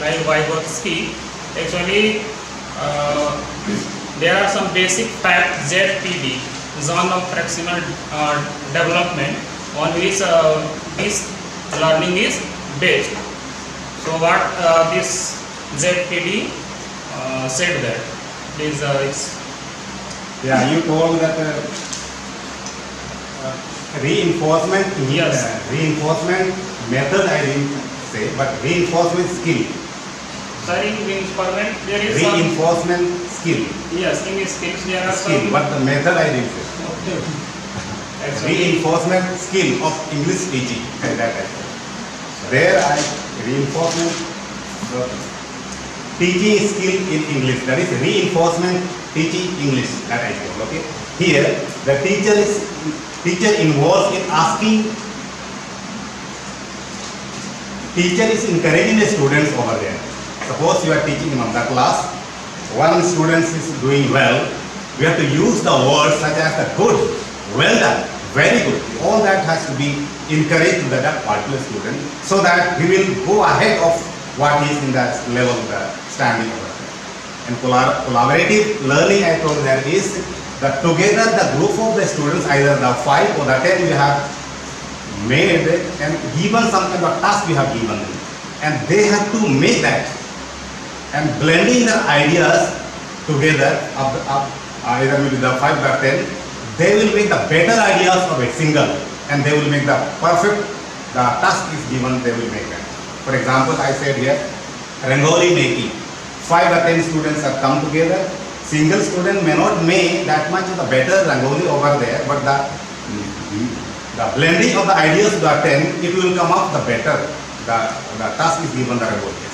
Vygotsky. Actually, there are some basic facts ZPD, zone of fractional development, on which this learning is based. So what this ZPD said that is Yeah, you told that reinforcement. Yes. Reinforcement method I didn't say, but reinforcement skill. sorry, reinforcement there is some, Reinforcement skill. yes, in these skills there are Skill, some but the method I didn't say. actually, Reinforcement skill of English teaching. That I said. There I reinforcement teaching skill in English. That is reinforcement teaching English. That I said. Okay. Here the teacher involved in asking. Teacher is encouraging the students over there. Suppose you are teaching in the class, one student is doing well, we have to use the words such as the good, well done, very good. All that has to be encouraged to that particular student so that he will go ahead of what is in that level of the standing over there. And collaborative learning, I told there is that together the group of the students, either the 5 or the 10 we have made and given some kind of task we have given them, and they have to make that and blending their ideas together either with the 5 or 10, they will make the better ideas of a single, and they will make the perfect, the task is given, they will make that. For example, I said here Rangoli making, 5 or 10 students have come together. Single student may not make that much of the better Rangoli over there, but the blending of the ideas to the 10, it will come up the better. The task is given the Rangoli.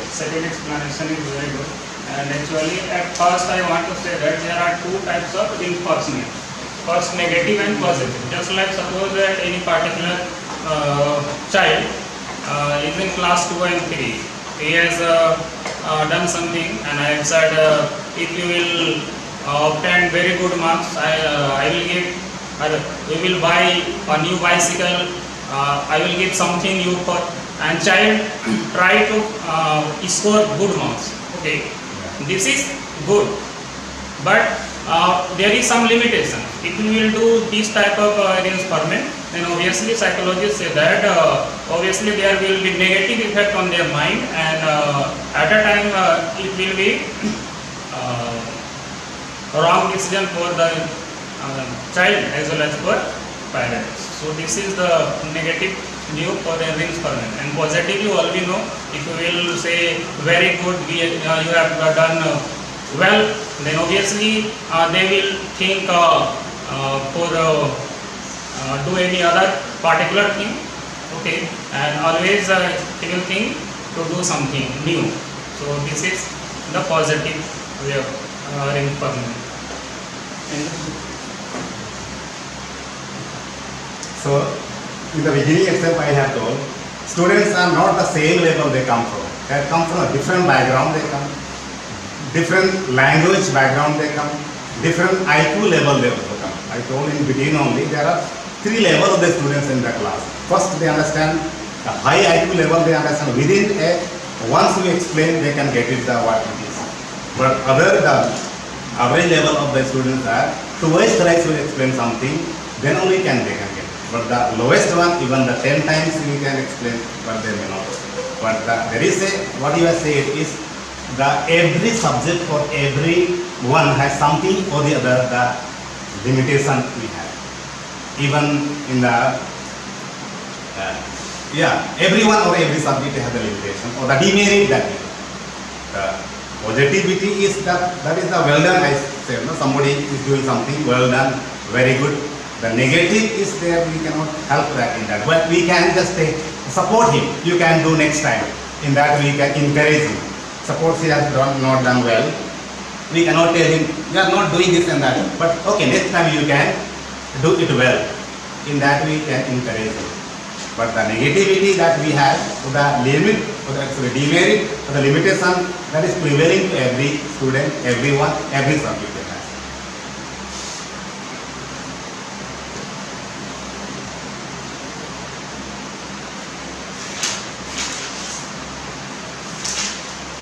second explanation is very good. And actually, at first I want to say that there are two types of reinforcement. First, negative and positive. Just like suppose that any particular child is in class 2 and 3. He has done something, and I have said if you will obtain very good marks, I will give. We will buy a new bicycle. I will give something new for. And child try to score good marks. Okay, this is good, but there is some limitation. If you will do this type of reinforcement, then obviously psychologists say that obviously there will be negative effect on their mind, and at a time it will be wrong decision for the child as well as for parents. So this is the negative view for the reinforcement. And positively, all we know, if you will say very good, you have done well, then obviously they will think for do any other particular thing, okay, and always they will think to do something new. So this is the positive way of reinforcement. So, in the beginning itself I have told, students are not the same level they come from. They come from a different background, they come, different language background they come, different IQ level they come. I told in beginning only, there are 3 levels of the students in the class. First they understand the high IQ level, they understand within once we explain they can get it what it is. But the average level of the students are, twice thrice we explain something, then only they can get it. But the lowest one, even the 10 times we can explain, but they may not. But there is what you have said is, every subject for every one has something or the other, the limitation we have. Even in the, everyone or every subject has a limitation or the demerit that we have. The positivity is that is the well done, I said, no? Somebody is doing something, well done, very good. The negative is there, we cannot help that in that. But we can just support him. You can do next time. In that we can encourage him. Suppose he has not done well. We cannot tell him, you are not doing this and that. But okay, next time you can do it well. In that we can encourage him. But the negativity that we have, the limit, or the demerit, or the limitation that is prevailing to every student, everyone, every subject.